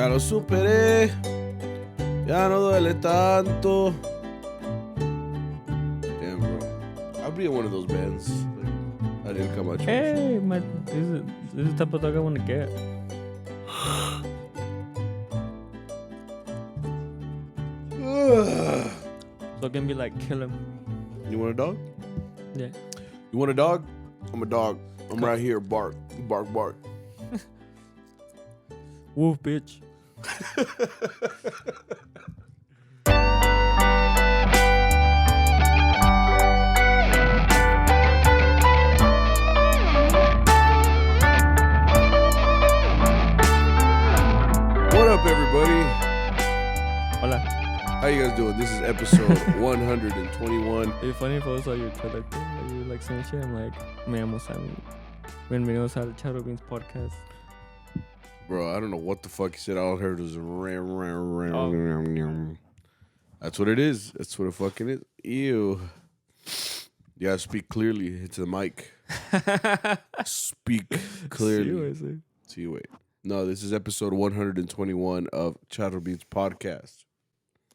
Ya lo superé. Ya no duele tanto. Damn, bro. I'll be in one of those bands. Like, I didn't come out. Hey, this is the type of dog I want to get. So it can be like, kill him. You want a dog? Yeah. You want a dog? I'm a dog. I'm right here. Bark. Bark, bark. Woof, bitch. What up, everybody? Hola. How you guys doing? This is episode 121. It'd be funny if I was like your trailer thing. Like you were like saying shit. I'm like, me llamo Sammy. Bienvenidos al CharroBeans podcast. Bro, I don't know what the fuck you said. All I heard was Oh. That's what it is. That's what it fucking is. Ew. You gotta speak clearly into the mic. Speak clearly. See, wait. No, this is episode 121 of CharroBeans podcast.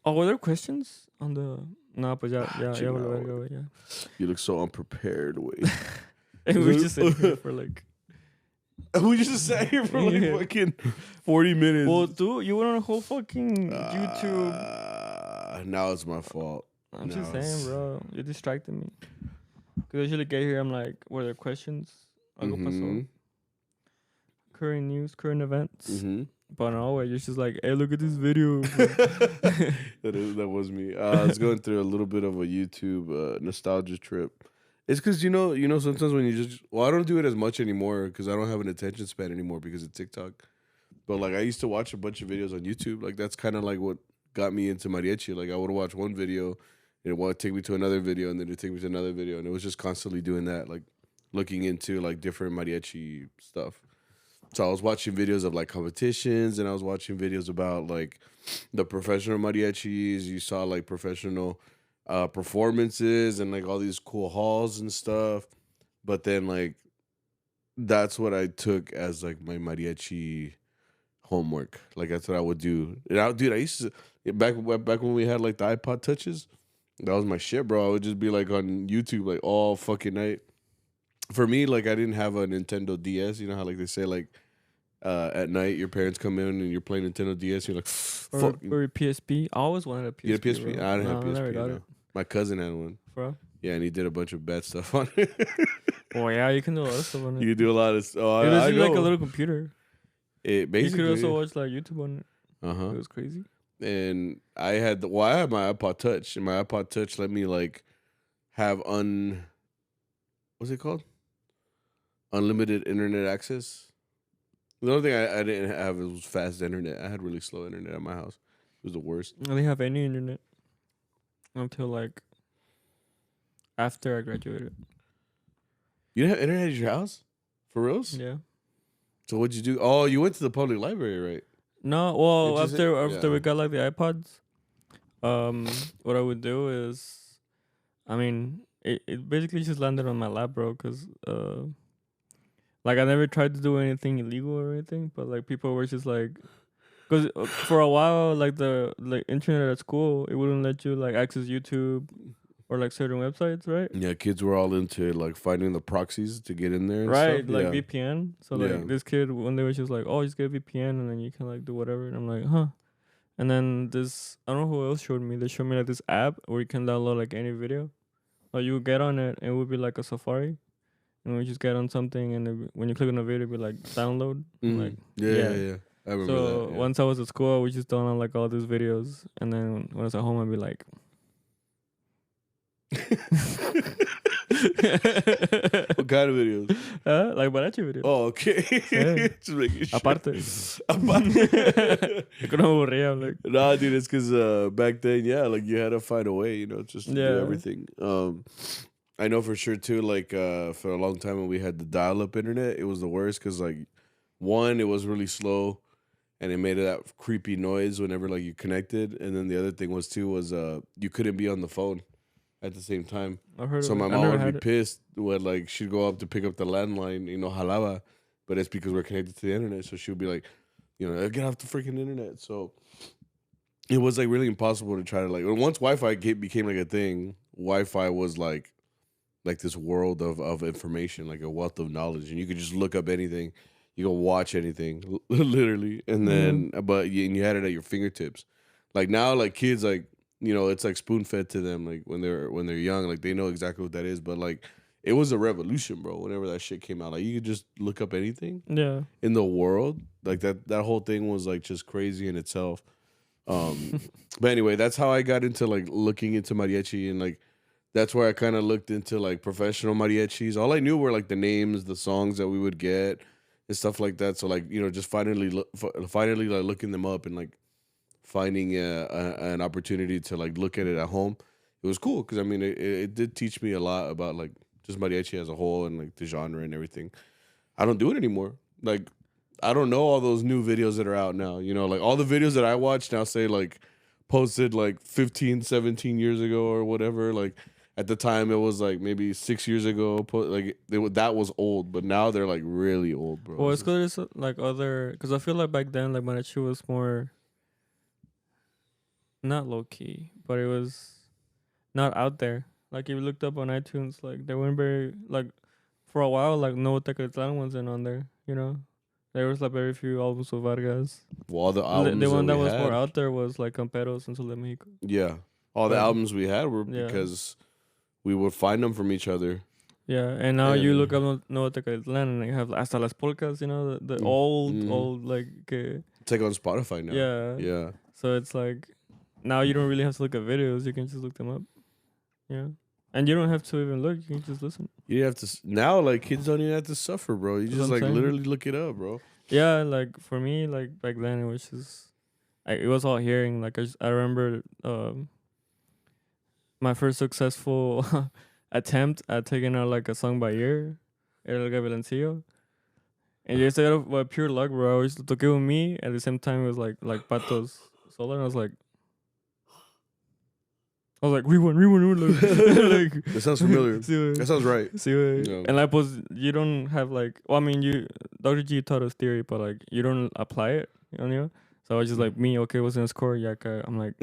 Oh, were there questions on the... No, pues ya vale verga, güey, ya. You look so unprepared, wait. And we just sitting here for like... We just sat here for like fucking 40 minutes. Well, dude, you went on a whole fucking YouTube. Now it's my fault. I'm just saying, bro. You distracted me. Because I usually get here, I'm like, were there questions? Algo pasó. Current news, current events. Mm-hmm. But no, you're just like, hey, look at this video. That was me. I was going through a little bit of a YouTube nostalgia trip. It's because, you know, sometimes when you just... Well, I don't do it as much anymore because I don't have an attention span anymore because of TikTok. But, like, I used to watch a bunch of videos on YouTube. Like, that's kind of like what got me into Mariachi. Like, I would watch one video, and it would take me to another video, and then it'd take me to another video. And it was just constantly doing that, like, looking into, like, different Mariachi stuff. So I was watching videos of, like, competitions, and I was watching videos about, like, the professional mariachis. You saw, like, professional... performances and like all these cool halls and stuff, but then like that's what I took as like my mariachi homework. Like that's what I would do. And I used to back when we had like the iPod touches. That was my shit, bro. I would just be like on YouTube like all fucking night. For me, like I didn't have a Nintendo DS. You know how like they say like at night your parents come in and you're playing Nintendo DS. And you're like, fuck. Or a PSP. I always wanted a PSP. You had a PSP? Bro. I didn't have PSP. Never got it. My cousin had one. Bro. Yeah, and he did a bunch of bad stuff on it. Oh yeah, you can do a lot of stuff on it. You can do a lot of stuff. Oh, it was I know. like a little computer. It basically. You could also watch like YouTube on it. Uh-huh. It was crazy. And I had my iPod Touch, and my iPod Touch let me like have what's it called? Unlimited internet access. The only thing I didn't have was fast internet. I had really slow internet at my house. It was the worst. I didn't have any internet until like after I graduated. You didn't have internet at your house? For reals? Yeah. So what'd you do? Oh, you went to the public library, right? No, well, after yeah. we got like the iPods, what I would do is, I mean, it basically just landed on my lap, bro, because like I never tried to do anything illegal or anything, but like people were just like, because for a while, like the internet at school, it wouldn't let you like access YouTube or like certain websites, right? Yeah, kids were all into like finding the proxies to get in there. And right, stuff. like yeah. VPN. So like this kid one day was just like, "Oh, just get a VPN and then you can like do whatever." And I'm like, "Huh." And then I don't know who else showed me. They showed me like this app where you can download like any video. Or you would get on it and it would be like a Safari. And we just get on something and when you click on a video, it'd be like download. Like yeah. I remember so that. Yeah. Once I was at school, I would just download like all these videos, and then when I was at home, I'd be like, what kind of videos? like Mariachi videos. Oh, okay. Yeah. Just making sure. Aparte. Es que no me aburría, I'm like. Nah, dude, it's because back then, yeah, like you had to find a way, just to do everything. I know for sure too. Like for a long time when we had the dial-up internet, it was the worst because like one, it was really slow. And it made that creepy noise whenever like you connected. And then the other thing was you couldn't be on the phone at the same time. So my mom would be pissed when like she'd go up to pick up the landline, jalaba, but it's because we're connected to the internet. So she would be like, You know, get off the freaking internet. So it was like really impossible to try to like. Once Wi-Fi became like a thing, Wi-Fi was like this world of information, like a wealth of knowledge, and you could just look up anything, you go watch anything, literally, and Yeah. then and you had it at your fingertips. Like now, like kids, like you know, it's like spoon fed to them, like when they're young, like they know exactly what that is. But like it was a revolution, bro. Whenever that shit came out, like you could just look up anything Yeah. in the world, like that whole thing was like just crazy in itself. Um, but anyway, that's how I got into like looking into mariachi and like that's where I kind of looked into like professional mariachis. All I knew were like the names, the songs that we would get, and stuff like that. So like you know, just finally like looking them up and like finding an opportunity to like look at it at home. It was cool because I mean it did teach me a lot about like just mariachi as a whole and like the genre and everything. I don't do it anymore. Like I don't know all those new videos that are out now. You know, like all the videos that I watch now say like posted like 15, 17 years ago or whatever. Like at the time it was like maybe 6 years ago. That was old, but now they're like really old, bro. Well, it's because there's like other, because I feel like back then like Mariachi was more not low key, but it was not out there. Like if you looked up on iTunes, like they weren't very like for a while like no Tecatlan wasn't on there. You know, there was like very few albums of Vargas. Well, all the The albums one that that we was more had, out there was like Camperos and Sol de Mexico. yeah, all the But albums we had were yeah, because we would find them from each other. yeah, and now you look And up no Tecatlan and they have hasta las polcas. You know, the mm, old like it's like on Spotify now. yeah. Yeah. So it's like now you don't really have to look at videos. You can just look them up. Yeah. And you don't have to even look. You can just listen. You have to now, like kids don't even have to suffer, bro. You That's just what I'm like saying. literally look it up, bro. Yeah, like for me, like back then it was just, it was all hearing. Like I remember my first successful attempt at taking out like a song by ear, El Gavilancillo. And just out of pure luck, bro, I was took with me. At the same time, it was like Patos Solar, and I was like, rewind, like, That sounds familiar. sí, güey. That sounds right. Sí, güey. Yeah. And like, pues, you don't have like, well, I mean, Dr. G taught us theory, but like, you don't apply it, you know? So I was just like, me, okay, what's in the score? Yeah, okay. I'm like,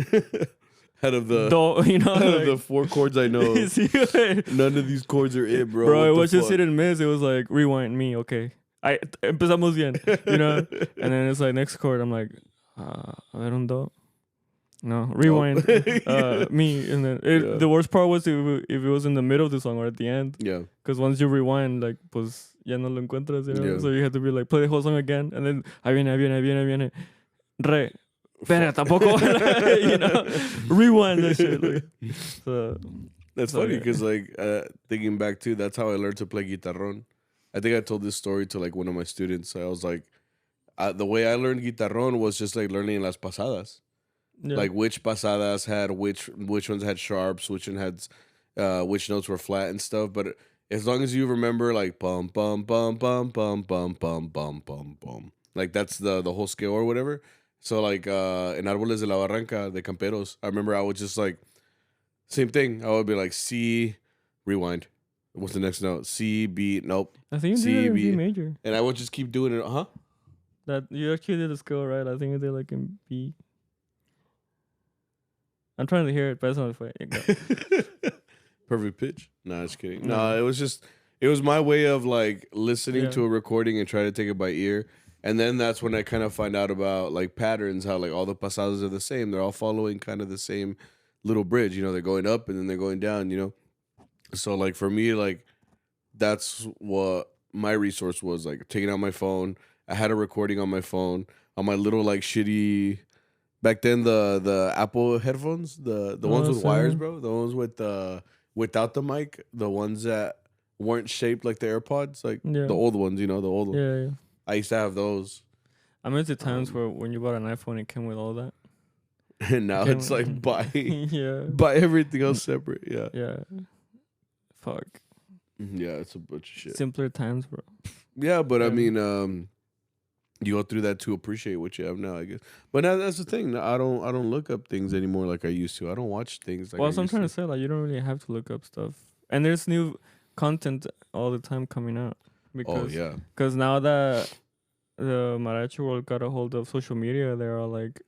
Out of the you know, out of like, the 4 chords I know, sí, güey. none of these chords are it, bro. Bro, What it the was just fuck? hit and miss. It was like, rewind me, okay. Empezamos bien, you know? And then it's like, next chord, I'm like, a ver un do. No, rewind. Me, and then Yeah. the worst part was if it was in the middle of the song or at the end. Yeah. Because once you rewind, like, pues ya no lo encuentras, you know. Yeah. So you have to be like, play the whole song again, and then ahí viene, re, pero tampoco, you know, rewind that shit. Like, so That's So, funny yeah. because like thinking back too, that's how I learned to play guitarrón. I think I told this story to like one of my students. I was like, the way I learned guitarrón was just like learning las pasadas. yeah. Like which pasadas had which ones had sharps, which one had which notes were flat and stuff. But as long as you remember like bum bum bum bum bum bum bum bum bum bum, like that's the whole scale or whatever. So like in Árboles de la Barranca de Camperos, I remember I would just like same thing. I would be like C, rewind. What's the next note? C B. Nope. I think you C, did it in B. B major. And I would just keep doing it. Huh? That you actually did the scale right. I think you did like in B. I'm trying to hear it, but it's not funny. Perfect pitch. Nah, just kidding. No. Nah, it was my way of like listening Yeah. to a recording and try to take it by ear. And then that's when I kind of find out about like patterns, how like all the pasadas are the same. They're all following kind of the same little bridge. You know, they're going up and then they're going down, you know? So like for me, like that's what my resource was, like taking out my phone. I had a recording on my phone on my little like shitty back then the Apple headphones, the ones with wires, same. bro. The ones with without the mic, the ones that weren't shaped like the AirPods, like Yeah. the old ones, you know, the old ones. Yeah. I used to have those. I miss the times where when you bought an iPhone, it came with all that. And now Okay. it's like buy Yeah. buy everything else separate. Yeah. Yeah. Fuck. Yeah, it's a bunch of shit. Simpler times, bro. Yeah, but I Yeah. mean, you go through that to appreciate what you have now, I guess. But now that's the thing. I don't look up things anymore like I used to. I don't watch things like Well, I that's what I'm used trying to. to say. Like, you don't really have to look up stuff. And there's new content all the time coming out. Oh Because yeah. cause now that the Mariachi world got a hold of social media, they're all like,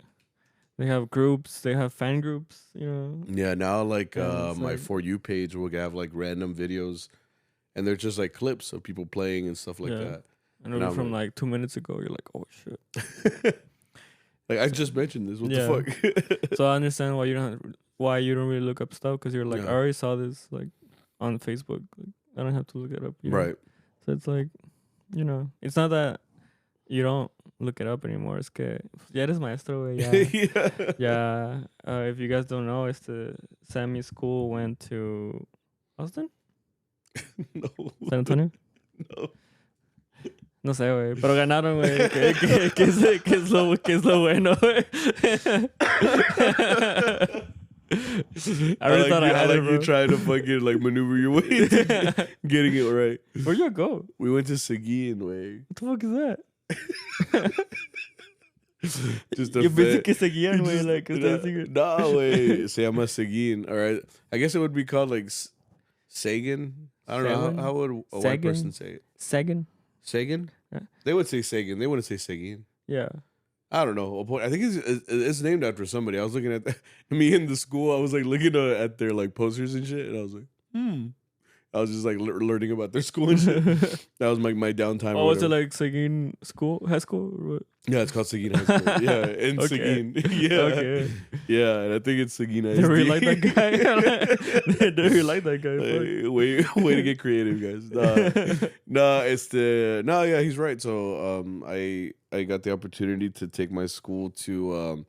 they have groups, they have fan groups, you know. Yeah, now like And it's my like, For You page will have like random videos, and they're just like clips of people playing and stuff like yeah, that. and And it'll be I'm from like 2 minutes ago. You're like, oh shit. like, I So, just mentioned this. What the yeah. fuck? So I understand why you don't really look up stuff, because you're like, I Yeah, already saw this like on Facebook. Like, I don't have to look it up, you know. right. So it's like, you know, it's not that you don't look it up anymore. Es que ya eres maestro, güey. Ya, Yeah. ya. If you guys don't know, it's the Sammy school went to Austin, No, San Antonio. no. No sé, güey. Pero ganaron, güey. ¿Qué es lo bueno, güey? I really thought I had it, bro. You trying to fucking like maneuver your way to getting it right. Where'd you go? We went to Seguin, way. What the fuck is that? Just a Yo pensé fit. que seguían, güey. Just- Like, que ustedes siguen. No, way. Se llama Seguin. All right. I guess it would be called like Sagan. I don't know. Sagan? How would a white Sagan? person say it? Sagan? Sagan? Yeah. They would say Sagan. They wouldn't say Seguin. Yeah. I don't know. I think it's named after somebody. I was looking at me in the school. I was like looking at their like posters and shit, and I was like, I was just like learning about their school and shit. That was like my downtime. Oh, or was it whatever. like Seguin school? High school? Or what? Yeah, it's called Seguin High School. Yeah, in Okay. Seguin. Yeah, Okay. yeah, and I think it's Seguin They really like that guy. They really like that guy. Hey, way to get creative, guys. Yeah, he's right. So I got the opportunity to take my school to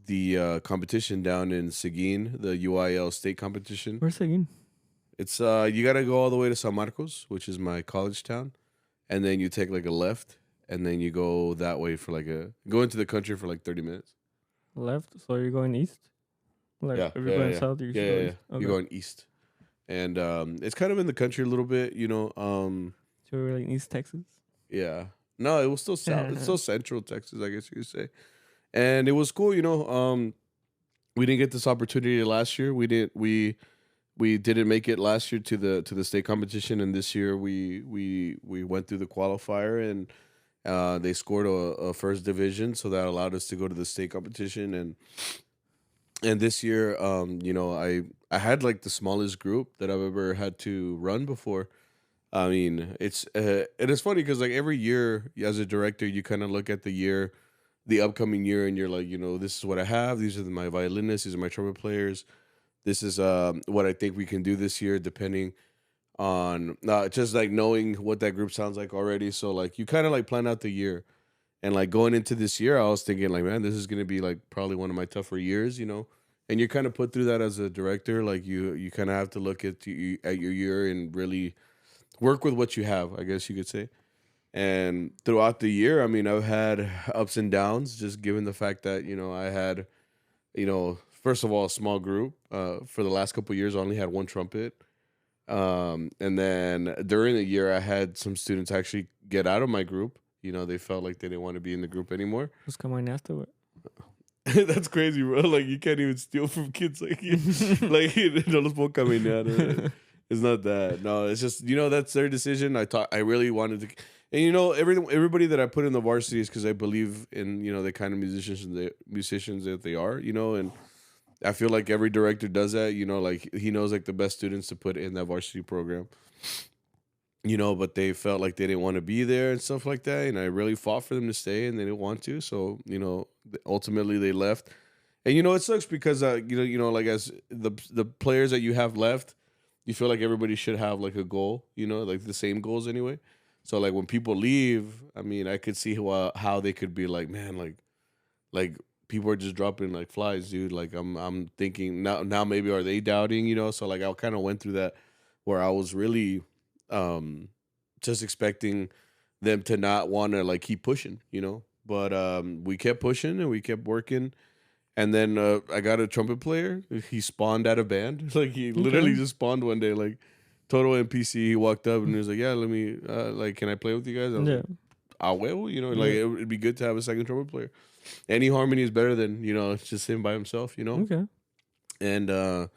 the competition down in Seguin, the UIL state competition. Where's Seguin? It's you gotta go all the way to San Marcos, which is my college town, and then you take like a left, and then you go that way for go into the country for like 30 minutes. Left? So you're going east? Like, Yeah, if you're yeah, going yeah. south, you Yeah, should yeah, go yeah. east. Okay. You're going east, and it's kind of in the country a little bit, you know. So we're like East Texas? Yeah, no, it was still south. It's still central Texas, I guess you could say, and it was cool, you know. We didn't get this opportunity last year. We didn't make it last year to the state competition, and this year we went through the qualifier, and they scored a first division, so that allowed us to go to the state competition, and this year, you know, I had like the smallest group that I've ever had to run before. I mean, it is funny because like every year as a director, you kind of look at the upcoming year, and you're like, you know, this is what I have. These are my violinists. These are my trumpet players. This is what I think we can do this year, depending on just like knowing what that group sounds like already. So like you kind of like plan out the year, and like going into this year, I was thinking like, man, this is gonna be like probably one of my tougher years, you know. And you're kind of put through that as a director. Like you kind of have to look at your year and really work with what you have, I guess you could say. And throughout the year, I mean, I've had ups and downs, just given the fact that you know I had, you know, first of all, a small group. For the last couple of years, I only had one trumpet. And then during the year, I had some students actually get out of my group. You know, they felt like they didn't want to be in the group anymore. Who's coming after it? That's crazy, bro. Like you can't even steal from kids like you. Like no los puedo caminar. It's not that. No, it's just you know that's their decision. I really wanted to, and you know everybody that I put in the varsity is because I believe in you know the kind of musicians that they are. You know, and I feel like every director does that. You know, like he knows like the best students to put in that varsity program. You know, but they felt like they didn't want to be there and stuff like that. And I really fought for them to stay, and they didn't want to. So you know, ultimately they left. And you know, it sucks because you know, like as the players that you have left, you feel like everybody should have like a goal. You know, like the same goals anyway. So like when people leave, I mean, I could see how they could be like, man, like people are just dropping like flies, dude. Like I'm thinking now maybe are they doubting, you know? So like I kind of went through that where I was really just expecting them to not want to like keep pushing, you know. But we kept pushing and we kept working, and then I got a trumpet player. He spawned out of band, like he literally just spawned one day, like total NPC. He walked up and he was like, "Yeah, let me like, can I play with you guys?" I was like, "Ah, well, you know, like it'd be good to have a second trumpet player. Any harmony is better than you know, it's just him by himself, you know." Okay.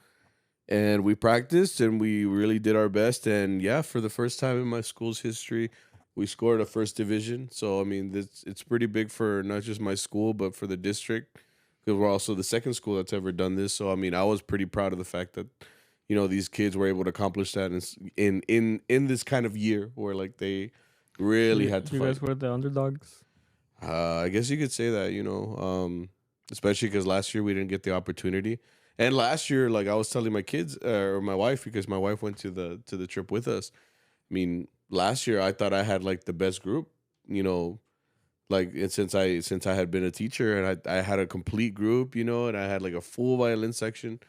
And we practiced and we really did our best. And yeah, for the first time in my school's history, We scored a first division. So I mean, it's pretty big for not just my school, but for the district, because we're also the second school that's ever done this. So I mean, I was pretty proud of the fact that these kids were able to accomplish that in this kind of year where like they So really had to you fight. guys were the underdogs. I guess you could say that, especially because last year we didn't get the opportunity. And last year, like I was telling my kids or my wife, because my wife went to the trip with us. I mean, last year I thought I had like the best group, like since I had been a teacher, and I had a complete group, and I had like a full violin section.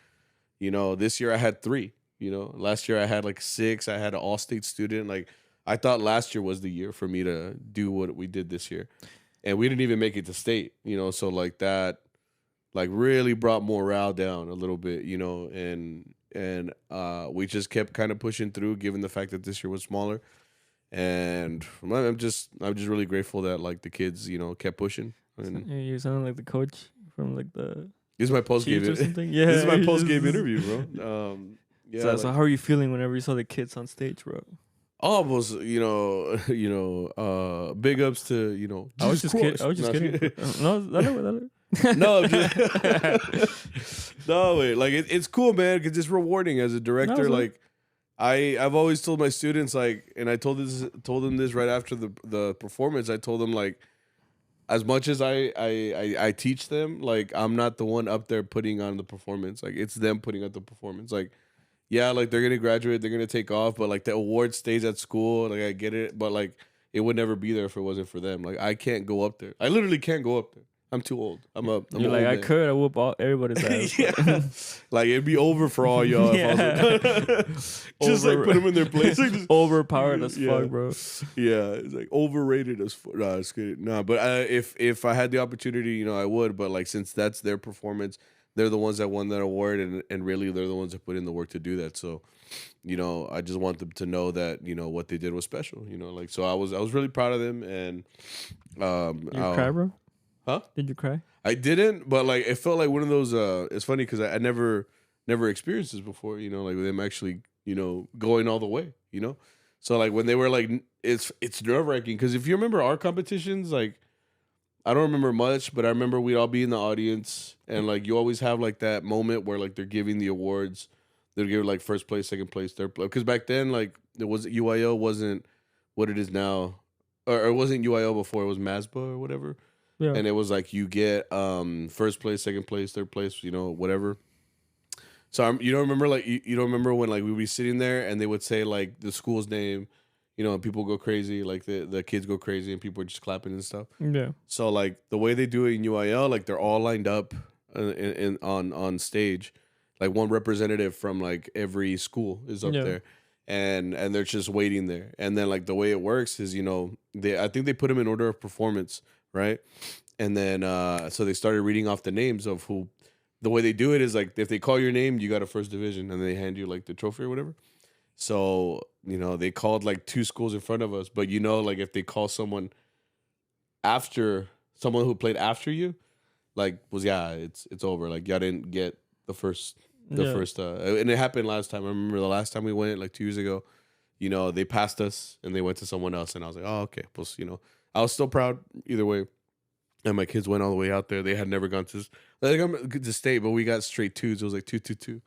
This year I had three. Last year I had like six. I had an all-state student. Like I thought last year was the year for me to do what we did this year, and we didn't even make it to state. So like that, like really brought morale down a little bit. And we just kept kind of pushing through, given the fact that this year was smaller. And I'm just really grateful that like the kids kept pushing. And You sound like the coach from like the this is my post game. Chiefs or This something. Yeah, is my you post game just- interview, bro. Yeah. So how are you feeling whenever you saw the kids on stage, bro? Almost, big ups to I was Jesus just kidding. Christ. I was just No, kidding. No, dale. No, I'm just no wait. Like it's cool, man, because it's rewarding as a director. No, Like I've always told my students, like, and I told them this right after the performance. I told them, like, as much as I teach them, like I'm not the one up there putting on the performance. Like it's them putting on the performance. Like yeah, like they're gonna graduate, they're gonna take off, but like the award stays at school. Like I get it, but like it would never be there if it wasn't for them. Like I can't go up there. I literally can't go up there. I'm too old. I'm You're an like, old man. I whoop all everybody's ass. Yeah. Like it'd be over for all y'all. If I was like, just like put them in their place. Like, just, Overpowered as Yeah. fuck, bro. yeah, it's like overrated as fuck. Nah, it's good. Nah, but if I had the opportunity, I would. But like since that's their performance, they're the ones that won that award, and really they're the ones that put in the work to do that. So, I just want them to know that what they did was special. Like so I was really proud of them, and You cry, bro? Huh? Did you cry? I didn't, but like it felt like one of those. It's funny because I never experienced this before. Like with them actually, going all the way. So like when they were like, it's nerve wracking because if you remember our competitions, like I don't remember much, but I remember we'd all be in the audience and like you always have like that moment where like they're giving the awards. They'll give like first place, second place, third place. Because back then, like it was UIO wasn't what it is now, or it wasn't UIO before. It was MASBA or whatever. Yeah. And it was like you get first place, second place, third place, whatever. So you don't remember like you don't remember when like we would be sitting there and they would say like the school's name, and people go crazy, like the kids go crazy and people are just clapping and stuff. Yeah. So like the way they do it in UIL, like they're all lined up on stage, like one representative from like every school is up there, and they're just waiting there. And then like the way it works is I think they put them in order of performance. Right. And then so they started reading off the names of who. The way they do it is like if they call your name, you got a first division, and they hand you like the trophy or whatever. So they called like two schools in front of us, but like if they call someone after someone who played after you, like it's over. Like y'all didn't get the first and it happened last time. I remember the last time we went like 2 years ago. They passed us and they went to someone else, and I was like, oh okay, plus I was still proud either way. And my kids went all the way out there. They had never gone to state, but we got straight twos. It was like 2-2-2.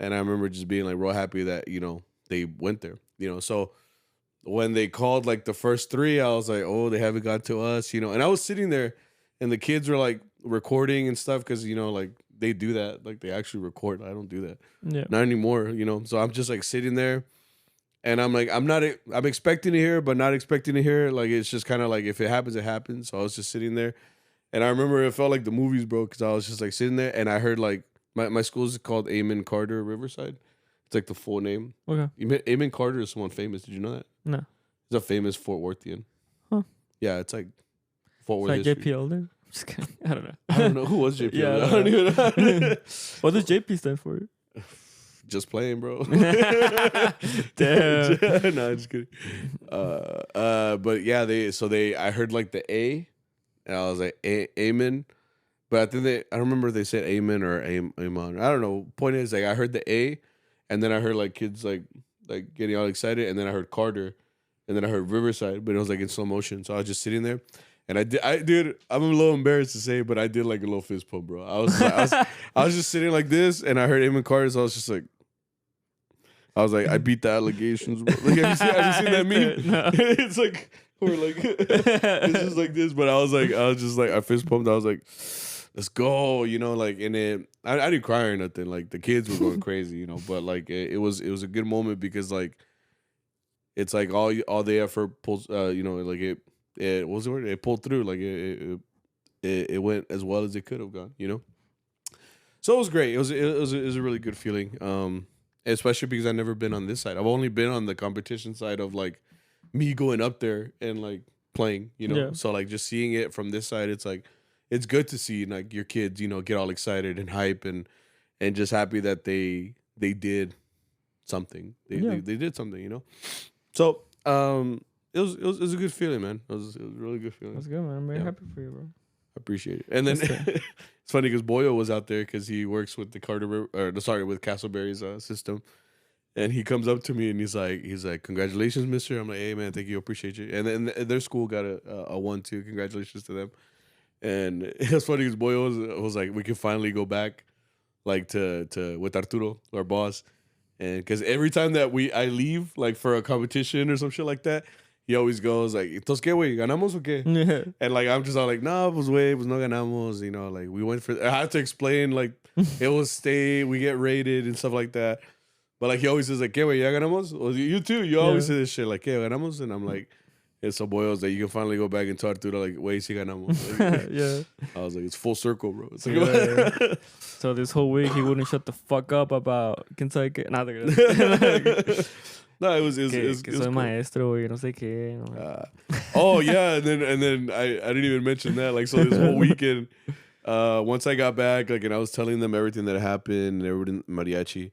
And I remember just being like real happy that, they went there. So when they called like the first three, I was like, oh, they haven't got to us, And I was sitting there and the kids were like recording and stuff because, like they do that. Like they actually record. I don't do that. Yeah. Not anymore, So I'm just like sitting there. And I'm like, I'm expecting to hear, but not expecting to hear. Like, it's just kind of like, if it happens, it happens. So I was just sitting there. And I remember it felt like the movies, bro, because I was just like sitting there and I heard like, my school is called Amon Carter Riverside. It's like the full name. Okay. Amon Carter is someone famous. Did you know that? No. He's a famous Fort Worthian. Huh. Yeah, it's like Fort It's Worth like history. JP Elder. Just kidding. I don't know. I don't know. Who was JP? Yeah, I don't even know. What does JP stand for? Just playing, bro. Damn. No, just kidding. But yeah, I heard like the A, and I was like Amen, but I think I don't remember if they said Amen or Amon. I don't know. Point is, like I heard the A, and then I heard like kids like getting all excited, and then I heard Carter, and then I heard Riverside, but it was like in slow motion. So I was just sitting there, and dude, I'm a little embarrassed to say, but I did like a little fist pump, bro. I was just sitting like this, and I heard Amon Carter, so I was just like. I was like, I beat the allegations. Bro. Like, have you seen that meme? No. It's like, we're like, it's just like this. But I was just like, I fist pumped. I was like, let's go, like, and it, I didn't cry or nothing. Like the kids were going crazy, but like it was a good moment because like, it's like all the effort pulls, like it what's the word? It pulled through. Like it went as well as it could have gone, So it was great. It was a really good feeling. Especially because I've never been on this side. I've only been on the competition side of like me going up there and like playing, Yeah. So like just seeing it from this side, it's like it's good to see like your kids, get all excited and hype and just happy that they did something. They did something, So it was a good feeling, man. It was a really good feeling. That's good, man. I'm very happy for you, bro. I appreciate it. And then it's funny because Boyo was out there because he works with with Castleberry's system, and he comes up to me and he's like, "Congratulations, Mister." I'm like, "Hey, man, thank you, appreciate you." And then their school got a 1-2. Congratulations to them. And it's funny because Boyo was like, "We can finally go back, like to with Arturo, our boss." And because every time that I leave like for a competition or some shit like that, he always goes like, "Entonces qué, güey? ¿Ganamos o qué?" Yeah. And like I'm just all like, "No, pues güey, pues no ganamos." Like we went for. I have to explain like it was state, we get rated and stuff like that. But like he always says like, "¿Qué, güey? ¿Ya ganamos?" Well, you too. You always say this shit like, "¿Qué, ganamos?" And I'm like, it's so Boyos that you can finally go back and talk to like, "Güey, sí ganamos." Like, Yeah. I was like, it's full circle, bro. It's like, So this whole week he wouldn't shut the fuck up about quién sabe qué. Nada, que no, it was soy cool. maestro y no sé qué. Oh yeah, and then I didn't even mention that. Like, so this whole weekend, once I got back, like, and I was telling them everything that happened and everything Mariachi.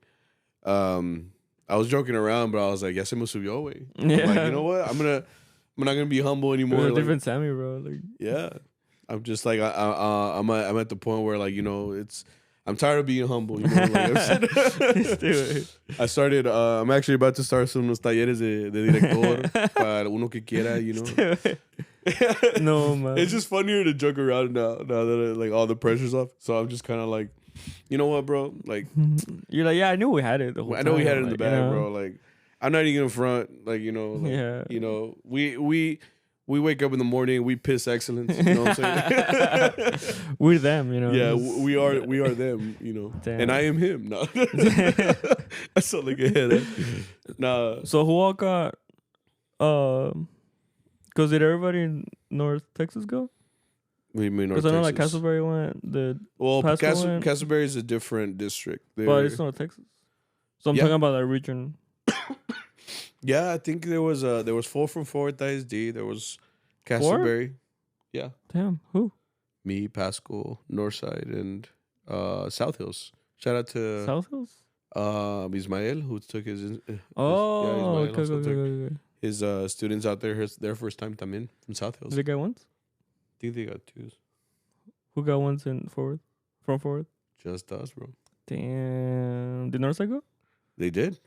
I was joking around, but I was like, "Ya se me subió, güey." Yeah. I'm like, you know what? I'm not gonna be humble anymore. There's a Like, different Sammy, bro. Like, yeah, I'm just like I'm at the point where like I'm tired of being humble. Like, I started. I'm actually about to start some talleres de director para uno que quiera. No, man. It's just funnier to joke around now that like all the pressure's off. So I'm just kind of like, you know what, bro? Like, you're like, yeah, I knew we had it the whole time. I know we had it in the like, bag, bro. Like, I'm not even gonna front. Like, Yeah. We wake up in the morning, we piss excellence. You know what I'm saying? We're them, Yeah, we are them. Damn. And I am him. No, I sound like a head. Nah. So who all got? Because did everybody in North Texas go? We mean North Because I know Texas. like Castleberry went. Castleberry is a different district. But it's North Texas. So I'm talking about that region. Yeah, I think there was 4 from Fort ISD. There was Castleberry. Yeah. Damn. Who? Me, Pascal, Northside, and South Hills. Shout out to South Hills. Ismael, who took his. Oh, Ismael also took okay. his students out there. Their first time también from South Hills. Did they get ones? I think they got 2s. Who got ones in Forward? From Forward? Just us, bro. Damn. Did Northside go? They did.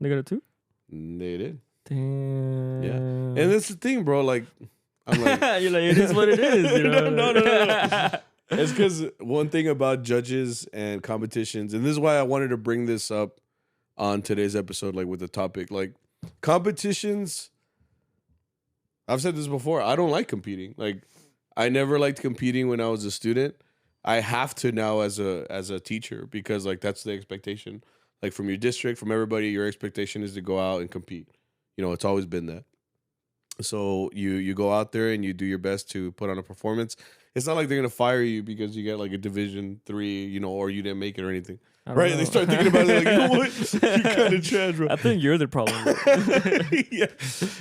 They got a 2? They did. Damn. Yeah. And that's the thing, bro. Like, I'm like, you're like, it is what it is. No. It's because one thing about judges and competitions, and this is why I wanted to bring this up on today's episode, like with the topic, like competitions. I've said this before. I don't like competing. Like, I never liked competing when I was a student. I have to now as a teacher because like that's the expectation. Like from your district, from everybody, your expectation is to go out and compete. It's always been that. So you go out there and you do your best to put on a performance. It's not like they're gonna fire you because you get like a Division 3, or you didn't make it or anything, right? Know. They start thinking about it like, you know what, you kind of trash, bro. I think you're the problem. Yeah,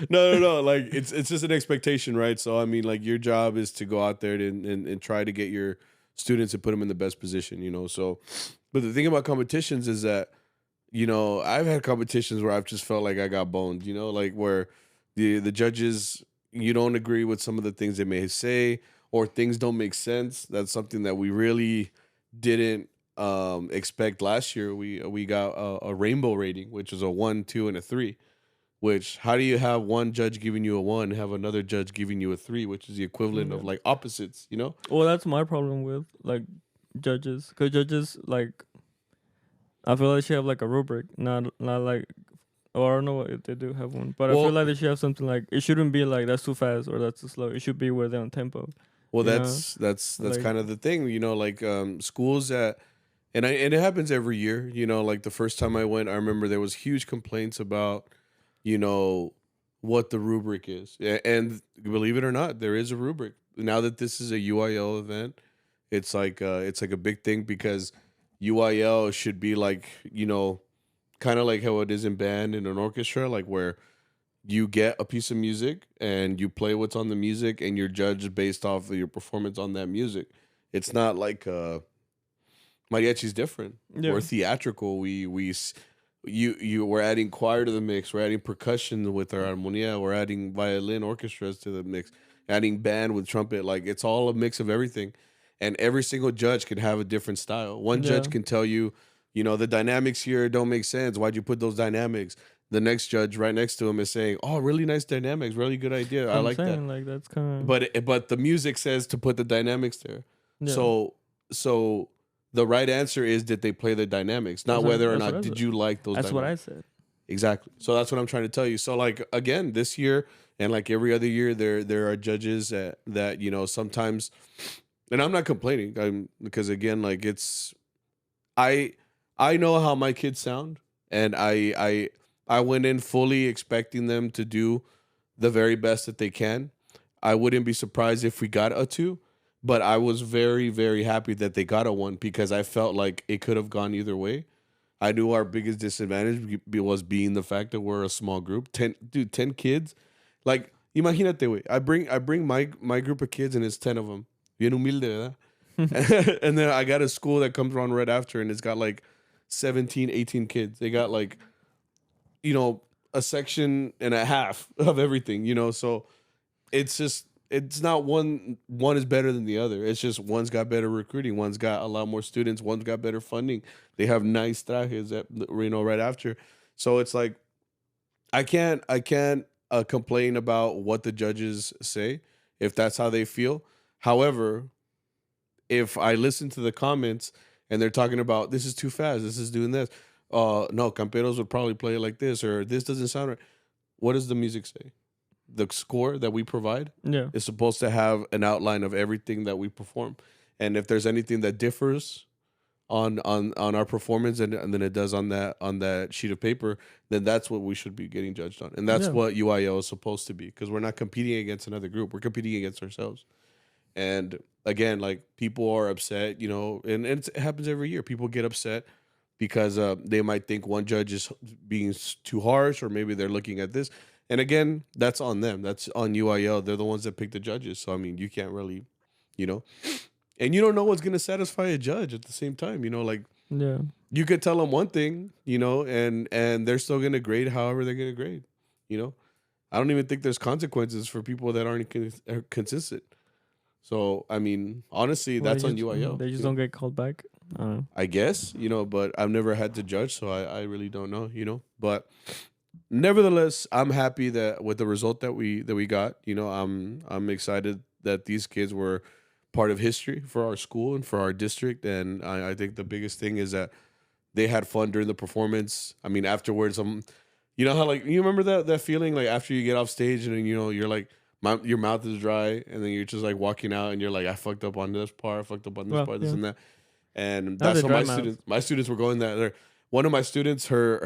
no. Like it's just an expectation, right? So I mean, like your job is to go out there and try to get your students and put them in the best position, So, but the thing about competitions is that, I've had competitions where I've just felt like I got boned, like where the judges, you don't agree with some of the things they may say or things don't make sense. That's something that we really didn't expect last year. We got a rainbow rating, which is a 1, 2, and a 3, Which, how do you have one judge giving you a 1, have another judge giving you a 3, which is the equivalent Yeah. of like opposites, you know? Well, that's my problem with like judges, cause judges like I feel like they should have like a rubric, not like. Or I don't know if they do have one, but I feel Well, like they should have something like it shouldn't be like that's too fast or that's too slow. It should be where they're on tempo. well, You know, that's like kind of the thing, you know, like schools that, and it happens every year, you know, like the first time I went, I remember there was huge complaints about, you know, what the rubric is. And believe it or not, there is a rubric. Now that this is a UIL event, it's like a big thing because UIL should be like, you know, kind of like how it is in band in an orchestra, like where you get a piece of music and you play what's on the music and you're judged based off of your performance on that music. It's not like mariachi's different. yeah, We're theatrical. We're adding choir to the mix. We're adding percussion with our armonia. We're adding violin orchestras to the mix. Adding band with trumpet. Like it's all a mix of everything, and every single judge can have a different style. One yeah. judge can tell you, you know, the dynamics here don't make sense. Why'd you put those dynamics? The next judge right next to him is saying, "Oh, really nice dynamics. Really good idea. So I I'm like that." saying like that's kind But the music says to put the dynamics there. of yeah. So the right answer is, did they play the dynamics, not whether or That's what not I did said. you like those That's what I dynamics. said. Exactly. So that's what I'm trying to tell you. So like again, this year and like every other year, there are judges that you know sometimes, and I'm not complaining. Because again, like I I know how my kids sound, and I went in fully expecting them to do the very best that they can. I wouldn't be surprised if we got a 2, but I was very very happy that they got a 1 because I felt like it could have gone either way. I knew our biggest disadvantage was being the fact that we're a small group. 10 kids. Like, imagínate, güey. I bring my group of kids and it's 10 of them. Bien humilde, ¿verdad? And then I got a school that comes around right after and it's got like 17, 18 kids. They got like, you know, a section and a half of everything, you know? So it's just it's not one is better than the other. It's just one's got better recruiting, one's got a lot more students, one's got better funding. They have nice trajes that you know right after. So it's like I can't complain about what the judges say if that's how they feel. However, if I listen to the comments and they're talking about this is too fast, this is doing this. No, Camperos would probably play it like this, or this doesn't sound right. What does the music say? The score that we provide Yeah, is supposed to have an outline of everything that we perform. And if there's anything that differs on our performance and then it does on that sheet of paper, then that's what we should be getting judged on. And that's yeah, what UIL is supposed to be because we're not competing against another group. We're competing against ourselves. And again, like people are upset, you know, and it happens every year. People get upset because they might think one judge is being too harsh, or maybe they're looking at this. And again, that's on them. That's on UIL. They're the ones that pick the judges. So I mean, you can't really, you know, and you don't know what's gonna satisfy a judge at the same time. You know, like yeah, you could tell them one thing, you know, and they're still gonna grade however they're gonna grade. You know, I don't even think there's consequences for people that aren't are consistent. So I mean, honestly, well, that's on UIL. they just You know? don't get called back. I don't know. I guess, you know, but I've never had to judge, so I really don't know, you know. But nevertheless, I'm happy that with the result that we got, you know, I'm excited that these kids were part of history for our school and for our district. And I think the biggest thing is that they had fun during the performance. I mean, afterwards, you know how like you remember that feeling like after you get off stage and then, you know you're like your mouth is dry and then you're just like walking out and you're like I fucked up on this part, I fucked up on this Well, part, this yeah, and that. And not that's the how dry mouth. my students were going that there. One of my students, her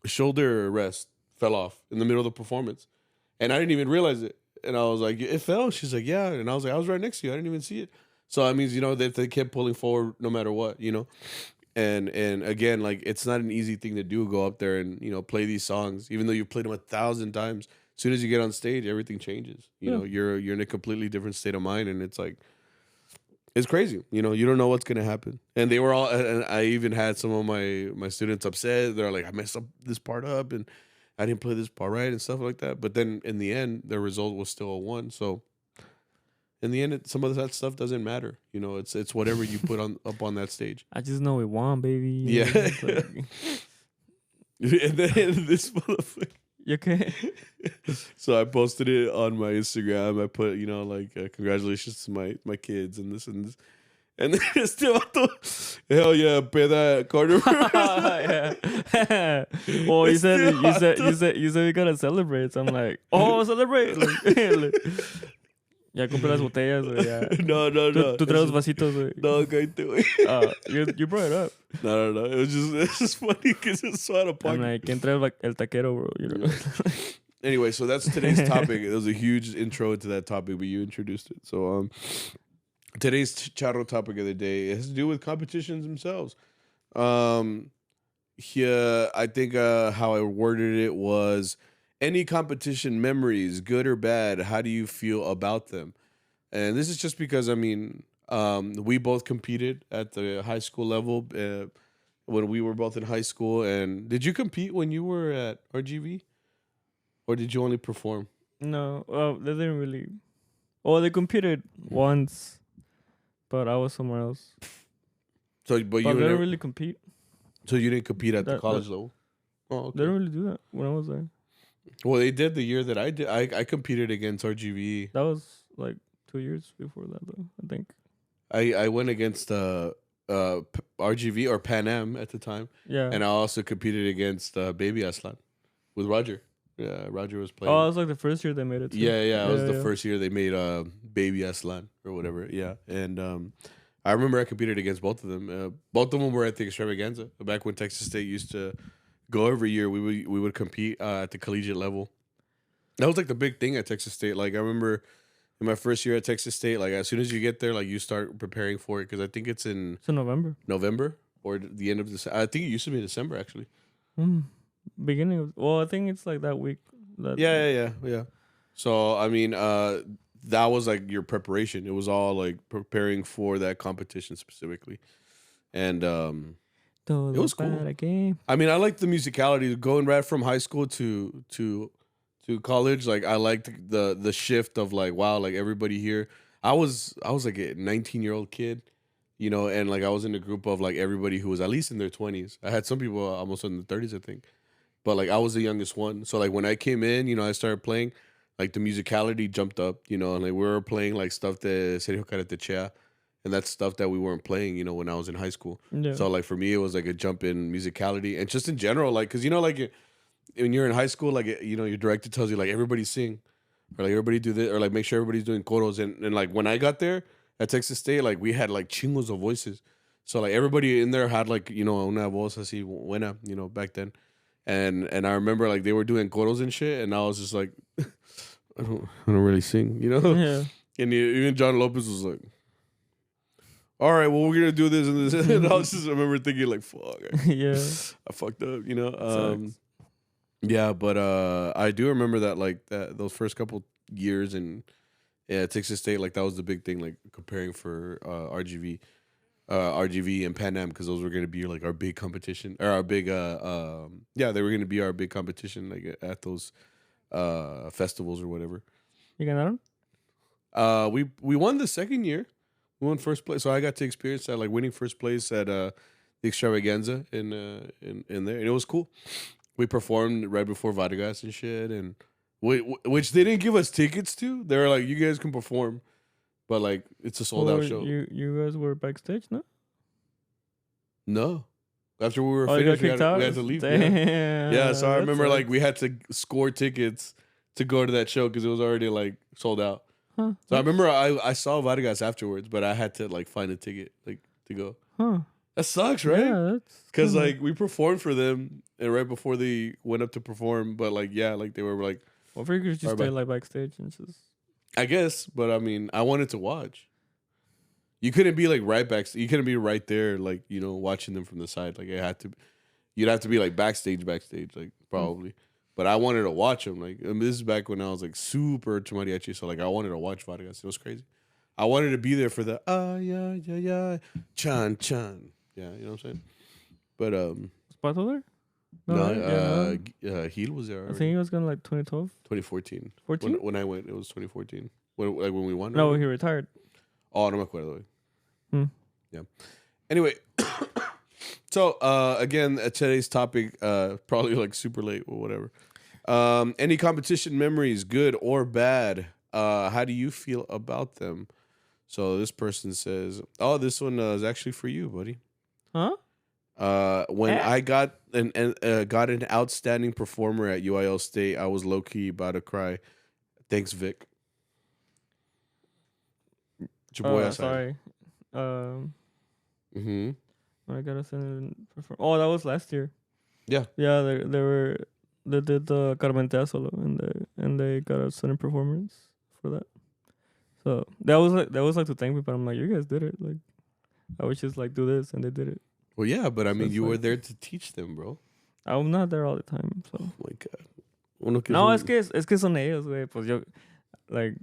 shoulder rest fell off in the middle of the performance, and I didn't even realize it. And I was like, "It fell." She's like, "Yeah," and I was like, "I was right next to you. I didn't even see it." So that means you know that they kept pulling forward no matter what, you know. And again, like it's not an easy thing to do. Go up there and you know play these songs, even though you've played them 1,000 times. As soon as you get on stage, everything changes. You Yeah, know, you're in a completely different state of mind, and it's like it's crazy. You know, you don't know what's gonna happen. And they were all, and I even had some of my students upset. They're like, I messed up this part up, and I didn't play this part right, and stuff like that. But then in the end, the result was still a 1. So in the end, some of that stuff doesn't matter. You know, it's whatever you put on up on that stage. I just know we won, baby. Yeah. It's like, And then this motherfucker. You okay? So I posted it on my Instagram. I put, like, congratulations to my kids and this and this. And then este vato, hell yeah, peda Carter. Yeah. Well, you said we gotta celebrate. So I'm like, oh, celebrate. Like, ya compré las botellas, güey. Ya. No. Tú traes los vasitos, güey. No, cállate, güey. You brought it up. No. It's just funny because it's so out of pocket. I'm like, ¿quién trae el taquero, bro? You know? Anyway, so that's today's topic. It was a huge intro to that topic, but you introduced it. So, today's Charro topic of the day has to do with competitions themselves. Here, I think how I worded it was any competition memories, good or bad, how do you feel about them? And this is just because, we both competed at the high school level when we were both in high school. And did you compete when you were at RGV? Or did you only perform? No, well, they didn't really. Oh, they competed once, but I was somewhere else. But you didn't really compete. So you didn't compete at the college level? Oh, okay. They didn't really do that when I was there. Well, they did the year that I did. I competed against RGV. That was like 2 years before that, though, I think. I went against RGV or Pan Am at the time. Yeah. And I also competed against Baby Aslan with Roger. Yeah, Roger was playing. Oh, it was like the first year they made it too. Yeah, it was the first year they made Baby Aslan or whatever. Yeah, and I remember I competed against both of them. Both of them were at the Extravaganza. Back when Texas State used to go every year, we would compete at the collegiate level. That was like the big thing at Texas State. Like I remember in my first year at Texas State, like as soon as you get there, like you start preparing for it because I think it's in November. November or the end of December. I think it used to be December actually. Beginning of, well, I think it's like that week. Yeah. So that was like your preparation. It was all like preparing for that competition specifically, and it was cool. I like the musicality going right from high school to college. Like I liked the shift of like, wow, like everybody here. I was like a 19-year-old kid, and like I was in a group of like everybody who was at least in their 20s. I had some people almost in their 30s, I think. But like I was the youngest one, so like when I came in, I started playing. Like the musicality jumped up, and like we were playing like stuff that Sergio Karatechea, and that's stuff that we weren't playing, when I was in high school. Yeah. So like for me, it was like a jump in musicality and just in general, like because like when you're in high school, like your director tells you like everybody sing, or like everybody do this, or like make sure everybody's doing choros, and like when I got there at Texas State, like we had like chingos of voices, so like everybody in there had like una voz así buena, back then. And I remember like they were doing choros and shit, and I was just like, I don't really sing, Yeah. And even John Lopez was like, all right, well we're gonna do this and this, and I remember thinking like, fuck, yeah, I fucked up, Yeah, but I do remember that like those first couple years in Texas State, like that was the big thing, like comparing for RGV and Pan Am, because those were going to be like our big competition, or our big they were going to be our big competition like at those festivals or whatever. You got that? We won the second year. We won first place, so I got to experience that, like winning first place at the Extravaganza in there, and it was cool. We performed right before Vargas and shit, and which they didn't give us tickets to. They were like, "You guys can perform." But like it's a sold out show. You guys were backstage, no? No. After we were finished, we had to leave. Damn. Yeah, so I remember like we had to score tickets to go to that show because it was already like sold out. Huh. So I remember I saw Vargas afterwards, but I had to like find a ticket like to go. Huh. That sucks, right? Yeah, because like we performed for them, and right before they went up to perform, but like like they were like. Well, I figured you just stay like backstage and just. I guess, but I wanted to watch. You couldn't be like right back. You couldn't be right there, like watching them from the side. Like it had to. You'd have to be like backstage, like probably. But I wanted to watch them. Like this is back when I was like super to Mariachi, so like I wanted to watch Vargas. It was crazy. I wanted to be there for the yeah chan. Yeah, you know what I'm saying. But Pato there? No, Heel was there already. I think he was gonna like 2012, 2014. 14? When I went, it was 2014. When we won. No, he retired. Oh, no me acuerdo. Yeah. Anyway, so again, today's topic, probably like super late or whatever. Any competition memories, good or bad? How do you feel about them? So this person says, "Oh, this one is actually for you, buddy." Huh? When Eh? I got an outstanding performer at UIL State, I was low key about to cry. Thanks, Vic. It's your boy outside. Sorry. Mm-hmm. I gotta send it. Oh, that was last year. Yeah. Yeah, they did the Carmentea solo and they got a sudden performance for that. So that was like to thank me, but I'm like, you guys did it. Like I was just like do this and they did it. Well, yeah, but I So mean, it's you were like- there to teach them, bro. I'm not there all the time, so. Oh my god. Uno que No, son- es que son ellos, güey. Pues yo, like.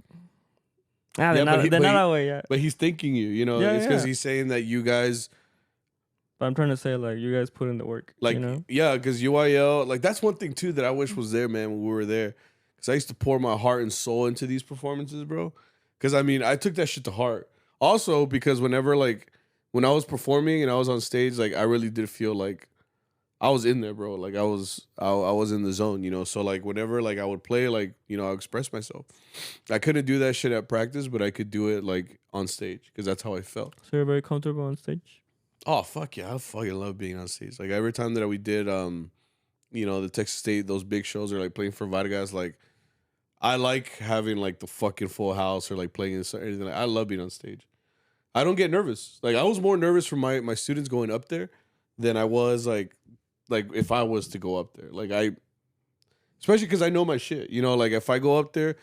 Ah, Yeah, but they're not that way, yeah. But he's thanking you, you know. Yeah, It's because yeah. he's saying that you guys, But I'm trying to say, like, you guys put in the work, like, you know? yeah, because UIL, like, that's one thing too that I wish was there, man, when we were there. Because I used to pour my heart and soul into these performances, bro. Because I mean, I took that shit to heart. Also, because whenever, like, when I was performing and I was on stage, like, I really did feel like I was in there, bro. Like, I was in the zone, you know. So like, whenever like I would play, like, you know, I express myself. I couldn't do that shit at practice, but I could do it like on stage because that's how I felt. So you're very comfortable on stage? Oh fuck yeah, I fucking love being on stage. Like every time that we did, you know, the Texas State, those big shows or like playing for Vargas, like I like having like the fucking full house or like playing in anything. Like, I love being on stage. I don't get nervous. Like I was more nervous for my students going up there than I was like if I was to go up there. Like especially because I know my shit. You know, like if I go up there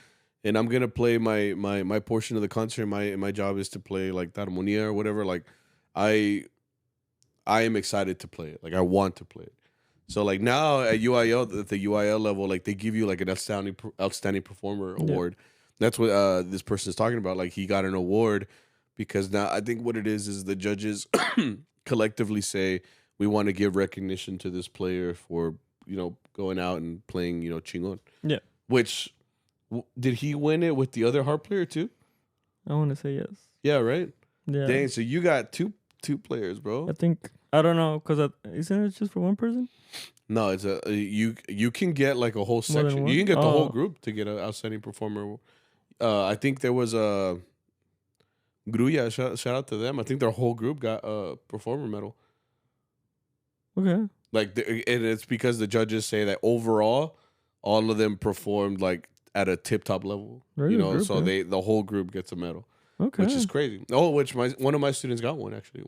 and I'm gonna play my portion of the concert, my job is to play like the armonía or whatever. Like I am excited to play it. Like I want to play it. So like now at UIL, at the UIL level, like they give you like an outstanding performer award. That's what this person is talking about. Like he got an award because now I think what it is the judges collectively say we want to give recognition to this player for, you know, going out and playing, you know, chingon. Yeah. Which did he win it with the other harp player too? I want to say yes. Yeah, right. Yeah. Dang, so you got two players, bro. I think, I don't know, because isn't it just for one person? No, it's you can get like a whole section. one? You can get the whole Oh. group to get an outstanding performer. I think there was a Gruya. Shout out to them. I think their whole group got a performer medal. Okay. Like, and it's because the judges say that overall, all of them performed like at a tip top level. Very you good know, group, so yeah. the whole group gets a medal, Okay. which is crazy. Oh, which one of my students got one actually.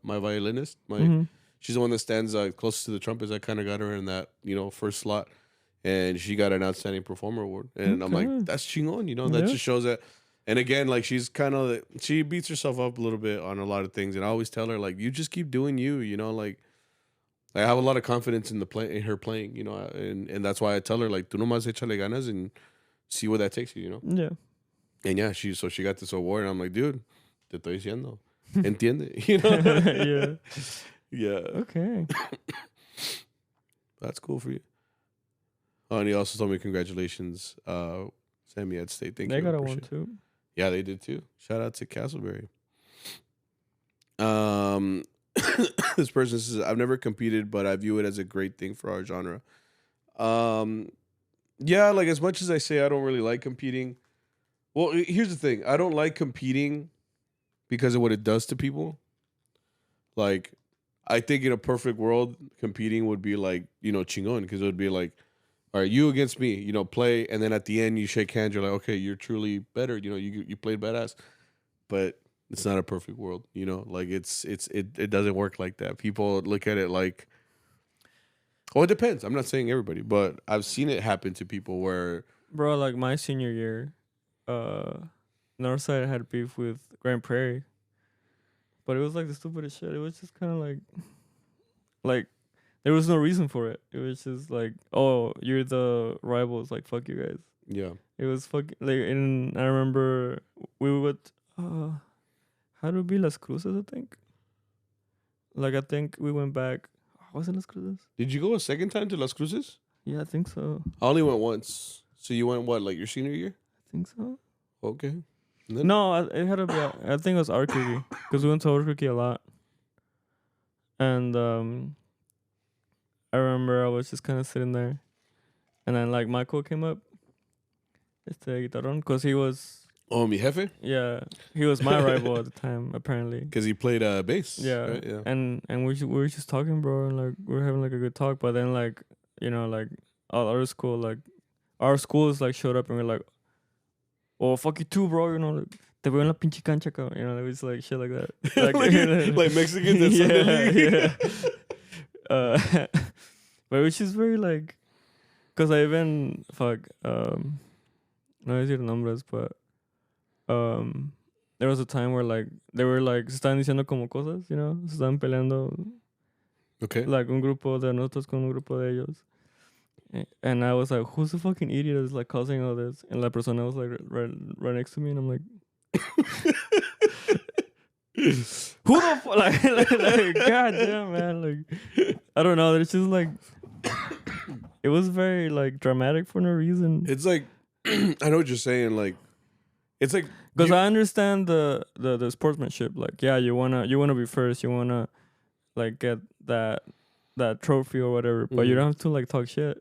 My violinist, Mhm. she's the one that stands closest to the trumpets. I kind of got her in that, you know, first slot, and she got an outstanding performer award. And I'm Okay. like, that's chingon, you know. That Yeah. just shows that. And again, like she beats herself up a little bit on a lot of things, and I always tell her like, you just keep doing you know, like. I have a lot of confidence in in her playing, you know, and that's why I tell her like, "Tú nomás échale ganas and see where that takes you," you know. Yeah. And yeah, she got this award, and I'm like, dude, te estoy diciendo, entiende, you know. Yeah. Yeah, Okay. that's cool for you. Oh, and he also told me congratulations, Sammy at State. Thank They you. got a Appreciate one it. too. Yeah, they did too. Shout out to Castleberry. This person says, I've never competed, but I view it as a great thing for our genre. Yeah, like as much as I say I don't really like competing. Well, here's the thing. I don't like competing because of what it does to people. Like, I think in a perfect world, competing would be like, you know, chingon, because it would be like, all right, you against me, you know, play, and then at the end you shake hands, you're like, okay, you're truly better, you know, you played badass. But it's not a perfect world, you know, like it doesn't work like that. People look at it like, well, it depends. I'm not saying everybody, but I've seen it happen to people where, Bro, like my senior year, Northside had beef with Grand Prairie. But it was like the stupidest shit. It was just kind of like there was no reason for it. It was just like, oh, you're the rivals. Like, fuck you guys. yeah, It was fucking like, and I remember we would, how do we be Las Cruces? I think. Like, I think we went back. Was it Las Cruces? did you go a second time to Las Cruces? Yeah, I think so. I only went once. So you went what, like your senior year? I think so. Okay. And then- No, it had to be. I think it was Albuquerque because we went to Albuquerque a lot, and I remember I was just kind of sitting there, And then like Michael came up, guitarrón, because he was Mi jefe? yeah, he was my rival at the time apparently. Because he played bass. Yeah, right? Yeah. and we were just talking, bro, and like we were having like a good talk. But then like like our school, like our schools like showed up and we're like, oh fuck you too, bro. Like, te veo en la pinche cancha, cabrón. It was like shit like that. Like Mexicans in Sunday League. Yeah. But which is very like, cause I even no decir nombres, but there was a time where like they were like se estaban diciendo como cosas, se estaban peleando. Okay. Like un grupo de nosotros con un grupo de ellos. And I was like, who's the fucking idiot that's like causing all this? And la persona was like right next to me, and I'm like, who the fuck? Like, god damn, man. Like, I don't know. It's just like, it was very like dramatic for no reason. It's like, I know what you're saying. Like, it's like, because I understand the sportsmanship. Like, yeah, you wanna be first. You wanna like get that trophy or whatever. But you don't have to like talk shit.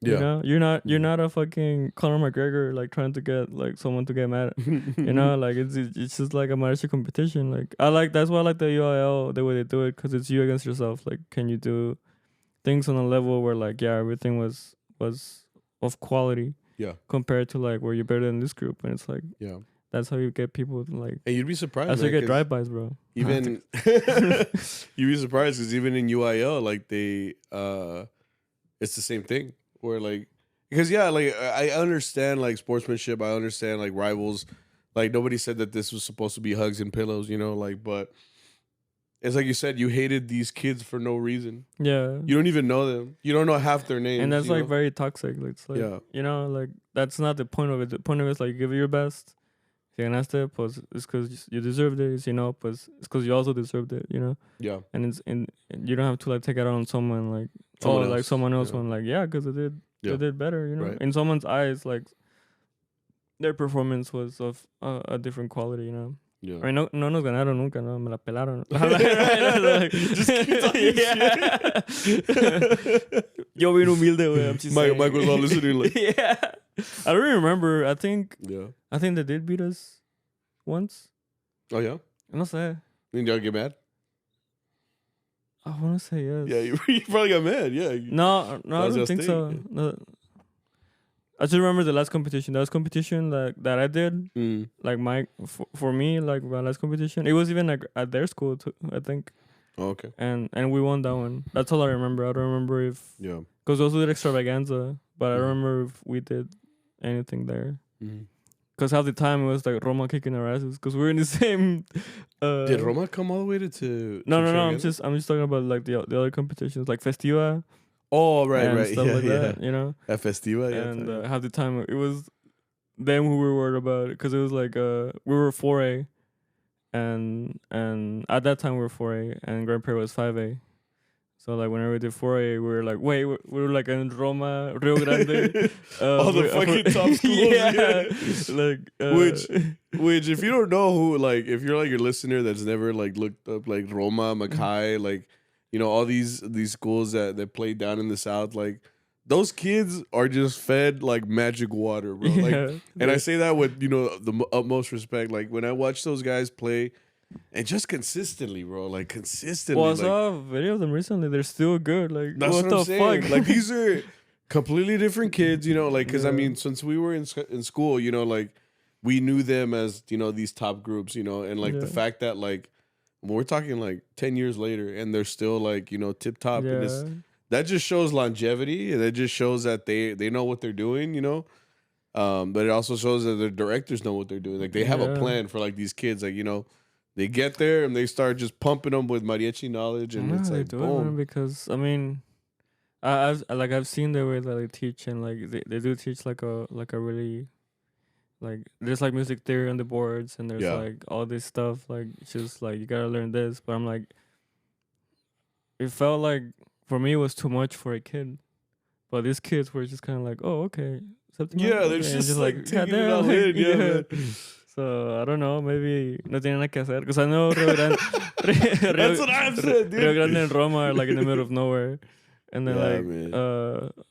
Yeah. You're not a fucking Conor McGregor like trying to get like someone to get mad at. Like it's just like a mariachi competition. Like that's why I like the UIL the way they do it, because it's you against yourself. Like, can you do things on a level where like everything was of quality. Yeah. Compared to like where you're better than this group, and it's like that's how you get people to like. And you'd be surprised. That's how you get drive-bys, bro. Even you'd be surprised because even in UIL, like they, it's the same thing. Where like, because like I understand like sportsmanship, I understand like rivals. Like nobody said that this was supposed to be hugs and pillows, like, but it's like you said, you hated these kids for no reason. Yeah. You don't even know them. You don't know half their names. And that's like very toxic. It's like, like that's not the point of it. The point of it is like give it your best. Si ganaste, pues it's because you deserved it. Pues it's because you also deserved it. Yeah. And you don't have to like take it out on someone like someone else. One like because they did better. Right. In someone's eyes, like their performance was of a different quality. Yeah. I mean, no nos ganaron nunca, no me la pelaron. Just keep talking shit. Yo bien humilde, güey. I'm just saying. Mike was all listening like. Yeah. I don't remember. I think they did beat us once. Oh yeah? No sé. Did y'all get mad? I want to say yes. Yeah, you probably got mad. Yeah. No, I don't think so. No. I just remember the last competition. The last competition that I did, like for me, like my last competition, it was even like at their school too, I think. Oh, okay. And we won that one. That's all I remember. I don't remember if because those did extravaganza, but I don't remember if we did anything there. Because half the time it was like Roma kicking our asses because we were in the same. Did Roma come all the way to No. I'm just talking about like the other competitions like Festiva. Oh, right. Stuff like that, At Festiva, yeah. And half the time it was them who were worried about it because it was like we were 4A, and at that time we were 4A, and Grand Prix was 5A. So like whenever we did 4A, we were like, wait, we were like in Roma, Rio Grande, all the fucking top schools, like which if you don't know who, like if you're like your listener that's never like looked up like Roma, Mackay, like. All these schools that play down in the South, like those kids are just fed like magic water, bro. Like, and I say that with the utmost respect. Like when I watch those guys play, and just consistently, bro, like consistently. Well, I saw a video of them recently. They're still good. Like that's what I'm saying. Fuck? Like these are completely different kids. Like because I mean, since we were in school, like we knew them as these top groups. And like the fact that like. We're talking like 10 years later and they're still like, tip top. Yeah. And that just shows longevity. And that just shows that they know what they're doing, But it also shows that the directors know what they're doing. Like they have a plan for like these kids. Like, they get there and they start just pumping them with mariachi knowledge. And it's like, boom. Because, I mean, I've seen the way that they teach and like they do teach like a really... Like there's like music theory on the boards and there's like all this stuff like it's just like you gotta learn this, but I'm like it felt like for me it was too much for a kid, but these kids were just kind of like okay they're just like taking it all in, man. So I don't know, maybe no tienen nada que hacer because I know Rio Grande, that's what I've said, dude. Rio Grande and Roma are like in the middle of nowhere. And then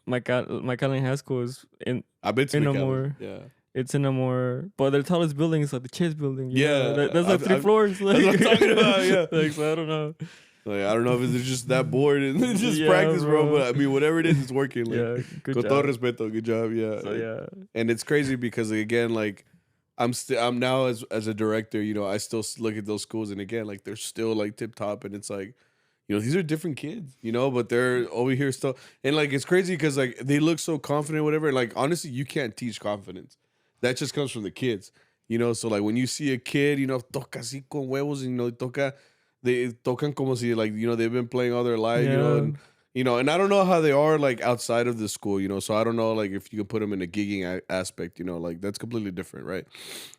McAllen High School is I've been to in a McAllen. more. Yeah. It's in a more, but their tallest building is like the Chase building. Yeah, that's like 3 floors. Like, that's what I'm talking about. Yeah, like, so I don't know. Like, I don't know if it's just that bored and it's just practice, bro. But I mean, whatever it is, it's working. Like, yeah, good con job. todo respeto, good job. Yeah. So yeah, and it's crazy because again, like I'm now as a director, you know, I still look at those schools, and again, like they're still like tip top, and it's like, you know, these are different kids, you know, but they're over here still, and like it's crazy because like they look so confident, whatever. Like honestly, you can't teach confidence. That just comes from the kids, you know. So like when you see a kid, you know, toca así con huevos, you know, they tocan como si like, you know, they've been playing all their life, you know, and I don't know how they are like outside of the school, you know. So I don't know like if you can put them in a gigging aspect, you know, like that's completely different, right?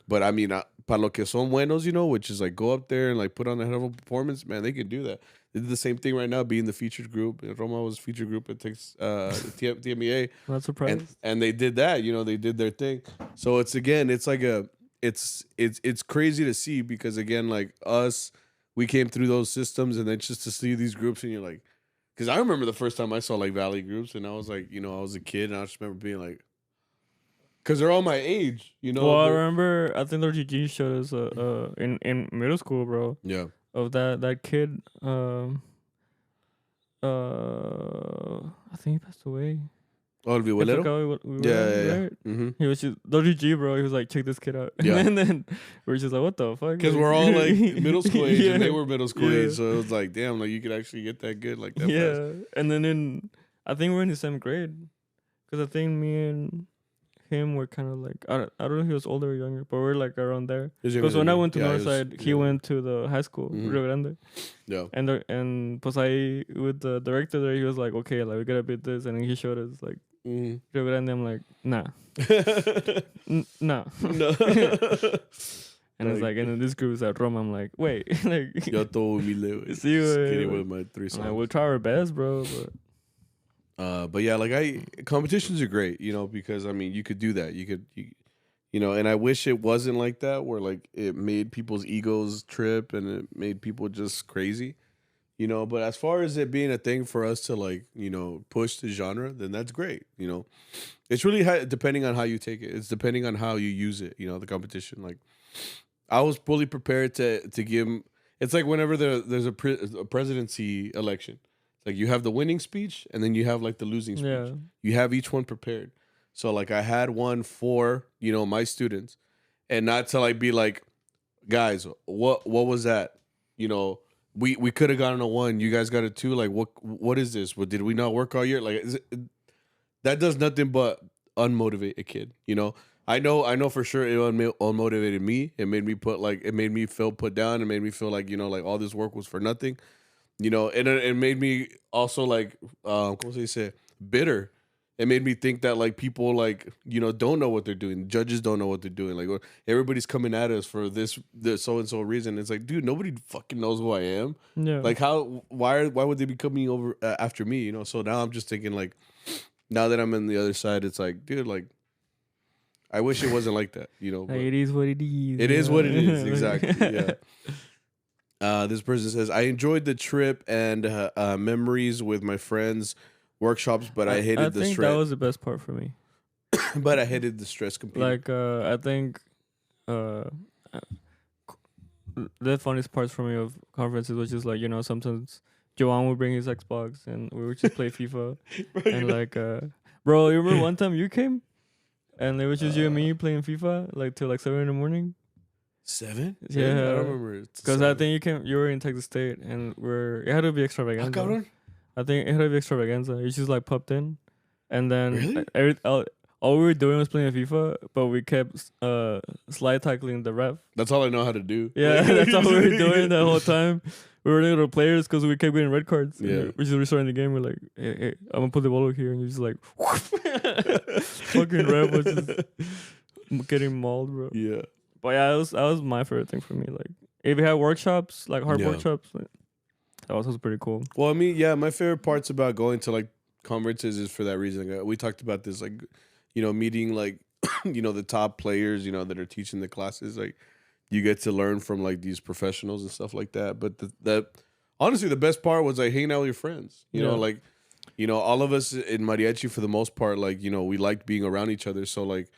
But I mean, para lo que son buenos, you know, which is like go up there and like put on a hell of a performance, man, they can do that. They did the same thing right now, being the featured group. Roma was featured group at TMEA. Not surprised. And they did that, you know, they did their thing. So it's again, it's like it's crazy to see because again, like us, we came through those systems, and then just to see these groups, and you're like, because I remember the first time I saw like Valley groups, and I was like, you know, I was a kid, and I just remember being like, because they're all my age, you know. Well, I remember, I think the GG showed us in middle school, bro. Yeah. Of that kid, I think he passed away. Oh, el violero? Yeah. Right? Mm-hmm. He was just WG, bro. He was like, check this kid out. Yeah. And then we're just like, what the fuck? Because we're all like middle school age, yeah. and they were middle school age, so it was like, damn, like you could actually get that good, like that fast. And then I think we're in the same grade, because I think me and him were kind of like, I don't know if he was older or younger, but we're like around there. Because when I went to Northside, he went to the high school, Rio Grande. Yeah. And pues ahí with the director there, he was like, okay, like we gotta beat this, and then he showed us like Rio Grande. I'm like, nah, nah, no. And it's like, and then this group is at Roma. I'm like, wait, like, yo todo humilde, see, with my 3 songs. Like, we'll try our best, bro, but yeah, like competitions are great, you know, because I mean, you could do that. You know, and I wish it wasn't like that, where like it made people's egos trip and it made people just crazy, you know. But as far as it being a thing for us to like, you know, push the genre, then that's great, you know. It's really depending on how you take it. It's depending on how you use it, you know, the competition. Like, I was fully prepared to give. It's like whenever there's a presidency election. Like you have the winning speech and then you have like the losing speech. Yeah. You have each one prepared. So like I had one for, you know, my students, and not to like be like, guys, what was that? You know, we could have gotten a 1. You guys got a 2. Like what is this? What, did we not work all year? Like that does nothing but unmotivate a kid. You know, I know for sure it unmotivated me. It made me feel put down. It made me feel like, you know, like all this work was for nothing. You know, and it made me also like, ¿cómo se dice? Bitter. It made me think that like people like, you know, don't know what they're doing. Judges don't know what they're doing. Like everybody's coming at us for this so and so reason. It's like, dude, nobody fucking knows who I am. Yeah. Like why would they be coming over after me? You know. So now I'm just thinking like, now that I'm on the other side, it's like, dude, like, I wish it wasn't like that. You know. Like it is what it is. It is what it is. Exactly. Yeah. This person says, I enjoyed the trip and memories with my friends, workshops, but I hated the stress. I think that was the best part for me. But I hated the stress completely. Like, I think the funniest parts for me of conferences was just like, you know, sometimes Joanne would bring his Xbox and we would just play FIFA. And like, bro, you remember one time you came? And it was just you and me playing FIFA like till like 7 in. 7? Yeah, I don't remember. Because I think you were in Texas State, and it had to be extravaganza. I think it had to be extravaganza. You just like popped in, and then really? all we were doing was playing FIFA, but we kept slide tackling the ref. That's all I know how to do. Yeah, that's all we were doing the whole time. We were little players because we kept getting red cards. Yeah, we're just restarting the game. We're like, hey, I'm gonna put the ball over here, and you're just like, fucking ref was just getting mauled, bro. Yeah. But yeah, that was my favorite thing for me. Like, if you had workshops, like hard workshops, like, that was pretty cool. Well, I mean, yeah, my favorite parts about going to like conferences is for that reason. Like, we talked about this, like, you know, meeting like, you know, the top players, you know, that are teaching the classes. Like, you get to learn from like these professionals and stuff like that. But that honestly, the best part was like hanging out with your friends. You know, like you know, all of us in mariachi for the most part, like, you know, we liked being around each other. So like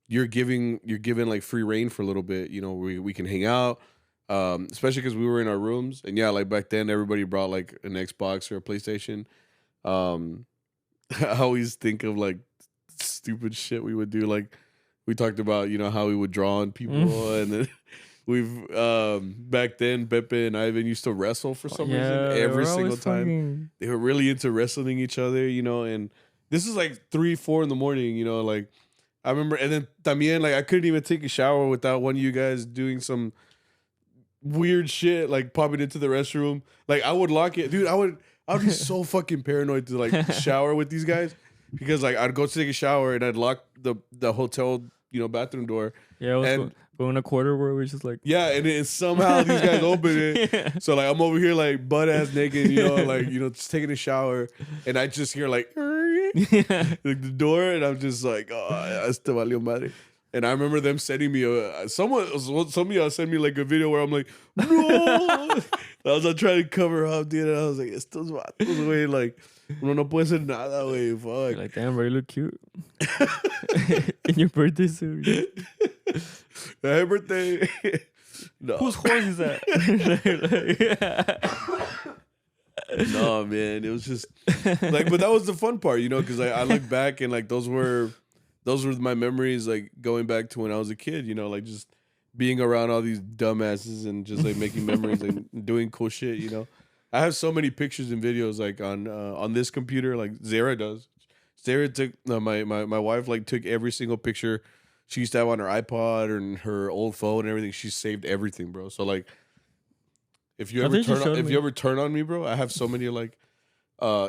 you're given like free reign for a little bit. You know, we can hang out, especially because we were in our rooms. And yeah, like back then, everybody brought like an Xbox or a PlayStation. Um, I always think of like stupid shit we would do. Like we talked about, you know, how we would draw on people, and then we've back then Pepe and Ivan used to wrestle for some reason they every were single always time. fucking. They were really into wrestling each other, you know, and this is like 3, 4 in the morning, you know, like I remember, and then también like I couldn't even take a shower without one of you guys doing some weird shit, like popping into the restroom. Like I would lock it, dude. I'd be so fucking paranoid to like shower with these guys because like I'd go to take a shower and I'd lock the hotel, you know, bathroom door. Yeah, I was And going a quarter where we just like. yeah, and then somehow these guys open it. Yeah. So like I'm over here like butt ass naked, you know, like, you know, just taking a shower, and I just hear like Yeah. like the door, and I'm just like, oh, este valió madre. And I remember them sending me some of y'all sent me like a video where I'm like, no. I was like trying to cover up, dude. And I was like, estos vatos, güey, like, uno no puede hacer nada, güey. Fuck. Like, damn, bro, you look cute. In your birthday suit. Happy birthday. No. Whose horse is that? No, man, it was just like, but that was the fun part, you know, because I look back and like those were my memories, like going back to when I was a kid, you know, like just being around all these dumbasses and just like making memories and doing cool shit, you know. I have so many pictures and videos like on this computer, like Zara does. Zara took my wife like took every single picture she used to have on her iPod or her old phone and everything. She saved everything, bro. So like, if you ever turn on me, bro, I have so many like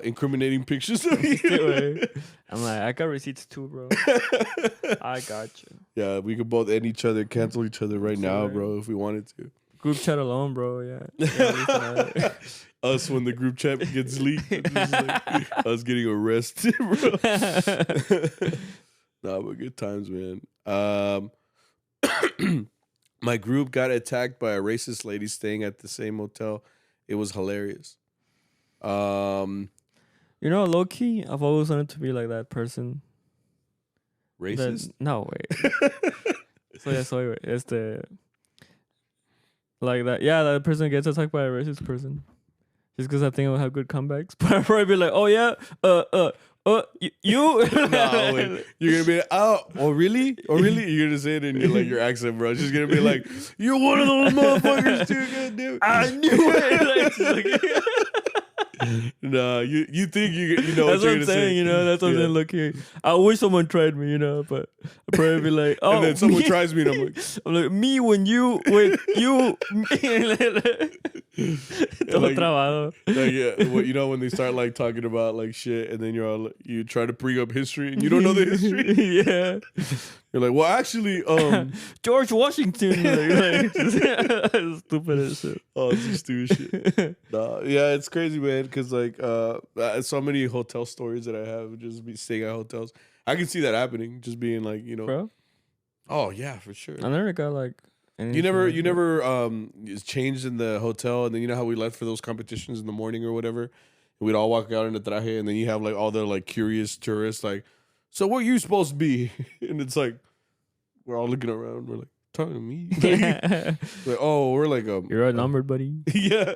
incriminating pictures of you. I'm like, I got receipts too, bro. I got you. Yeah, we could both end each other, cancel each other right now, Right. bro, if we wanted to. Group chat alone, bro. Yeah. Us when the group chat gets leaked, just like, us getting arrested, bro. Nah, but good times, man. My group got attacked by a racist lady staying at the same hotel. It was hilarious. You know, low key, I've always wanted to be like that person. Racist? No way. It's the like that. Yeah, that person gets attacked by a racist person. Just because I think I'll have good comebacks, but I'll probably be like, oh yeah, you. No, wait. You're gonna be like, oh really? Oh really? You're gonna say it in your accent, bro. It's just gonna be like, you're one of those motherfuckers, too. Goddamn. I knew it. Nah, you think you know that's what you're I'm gonna saying, say. you know. That's what I'm saying. Look here, I wish someone tried me, you know, but I'd probably be like, oh, and then someone me. tries me, and I'm like, me when you me. Todo like, trabado. like, yeah, you know when they start like talking about like shit, and then you try to bring up history, and you don't know the history. Yeah, You're like, well, actually, George Washington, like stupid as shit. oh, it's just stupid shit. Nah, yeah, it's crazy, man. Because like, so many hotel stories that I have, just be staying at hotels. I can see that happening, just being like, you know. Bro, Oh yeah, for sure. I never got like. You never changed in the hotel, and then you know how we left for those competitions in the morning or whatever. And we'd all walk out in the traje, and then you have like all the like curious tourists, like, so what you supposed to be? And it's like we're all looking around. We're like, talking to me? Like, oh, we're like you're outnumbered, buddy. Yeah,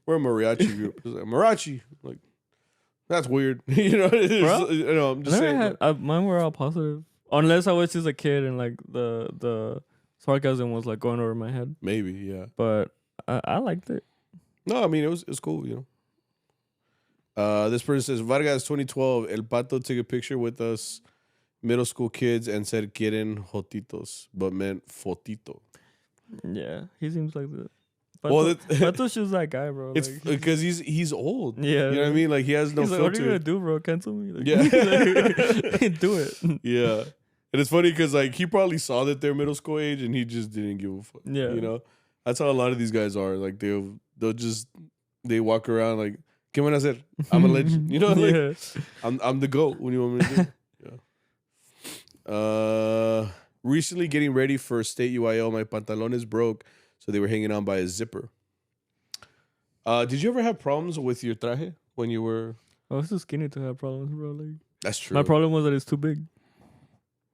we're a mariachi group. It's like, mariachi, like that's weird. You know, you know. I'm just saying. Mine were all positive, unless I was just a kid and like the sarcasm was like going over my head. Maybe, yeah. But I liked it. No, I mean it was cool, you know. This person says Vargas 2012. El Pato took a picture with us, middle school kids, and said "quieren jotitos," but meant fotito. Yeah, he seems like the. Well, Pato's just that guy, bro. It's like, because he's old. Yeah, you know what I mean. Like he has no he's like, filter. what are you gonna do, bro? Cancel me? Like, Yeah, do it. Yeah, and it's funny because like he probably saw that they're middle school age, and he just didn't give a fuck. Yeah, you know, that's how a lot of these guys are. Like they'll just walk around like, ¿qué van a hacer? I'm a legend. You know, like yeah. I'm the GOAT. What do you want me to do? Yeah. Recently getting ready for state UIL, my pantalones broke, so they were hanging on by a zipper. Did you ever have problems with your traje when you were? I was too skinny to have problems, bro. Like That's true. my problem was that it's too big.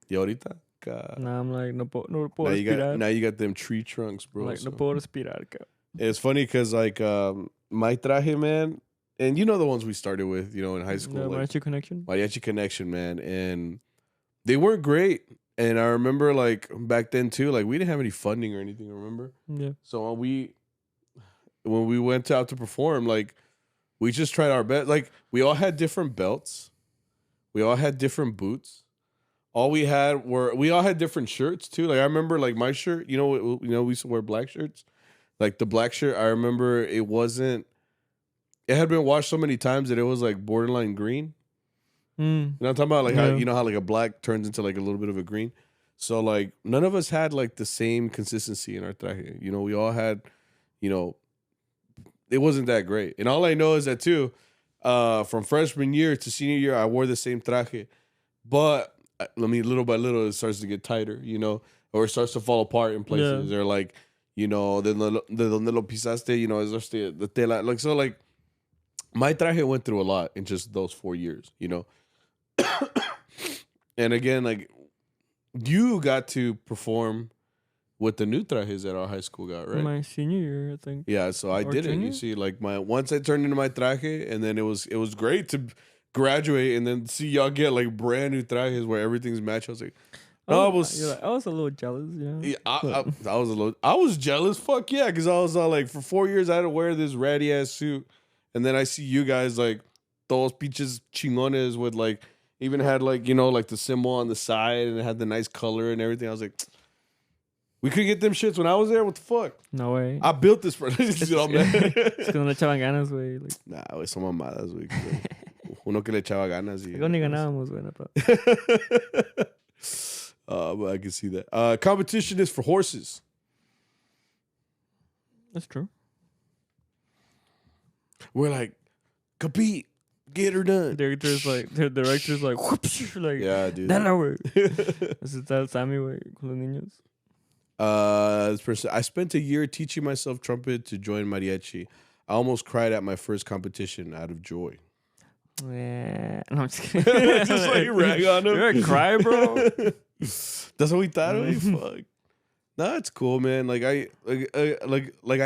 Y ahorita? God. Now I'm like, no puedo respirar. Now you got them tree trunks, bro. Like, so. no puedo respirar. It's funny because like my traje, man, and you know the ones we started with, you know, in high school, The like Mariachi Connection. Mariachi Connection, man, and they weren't great. And I remember like back then too, like we didn't have any funding or anything. Remember? Yeah. So when we went out to perform, like we just tried our best. Like we all had different belts, we all had different boots. All we all had different shirts too. Like I remember, like my shirt. We used to wear black shirts. Like the black shirt, I remember it had been washed so many times that it was like borderline green. You know what I'm talking about? Like how like a black turns into like a little bit of a green. So like none of us had like the same consistency in our traje. You know, we all had, it wasn't that great. And all I know is that too, from freshman year to senior year, I wore the same traje. But little by little, it starts to get tighter, or it starts to fall apart in places. Or like, de donde lo pisaste, es the tela. Like, so like my traje went through a lot in just those 4 years, And again, like you got to perform with the new trajes that our high school got, right? My senior year, I think. Yeah, so I did it. You see, like once I turned into my traje, and then it was great to graduate and then see y'all get like brand new trajes where everything's matched. I was like, I was a little jealous, yeah. I was jealous. Fuck yeah, because I was like, for 4 years I had to wear this ratty ass suit, and then I see you guys like those pinches chingones with like even had like like the symbol on the side and it had the nice color and everything. I was like, we could get them shits when I was there. What the fuck? No way. I built this for Es que no le echaban ganas, güey. Like. Nah, güey, son mamadas, güey. Uno que le echaba ganas. Ni ganábamos, güey. But I can see that. Competition is for horses. That's true. We're like, compete, get her done. The director's like, whoops, like, yeah, dude. Dale, güey. This is that Sammy, güey, con los niños. This person, I spent a year teaching myself trumpet to join Mariachi. I almost cried at my first competition out of joy. Yeah, no, I'm just kidding. Just like rag on him. You're gonna cry, bro. That's what we thought of. Fuck. Nah, it's cool, man. Like I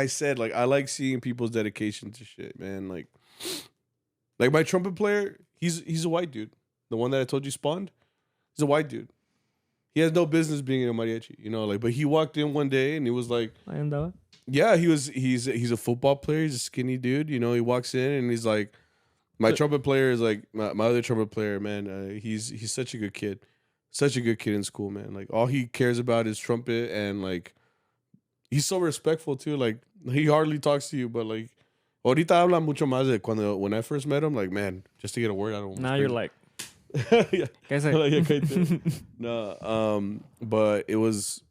said, like I like seeing people's dedication to shit, man. Like my trumpet player, he's a white dude. The one that I told you spawned, he's a white dude. He has no business being in a mariachi, but he walked in one day and he was like, yeah, he's a football player. He's a skinny dude. He walks in and he's like, my trumpet player is like my other trumpet player, man. He's such a good kid. Such a good kid in school, man. Like all he cares about is trumpet, and like he's so respectful too. Like he hardly talks to you, but like ahorita habla mucho más de when I first met him. Like, man, just to get a word out of him. Now you're like, yeah. No, but it was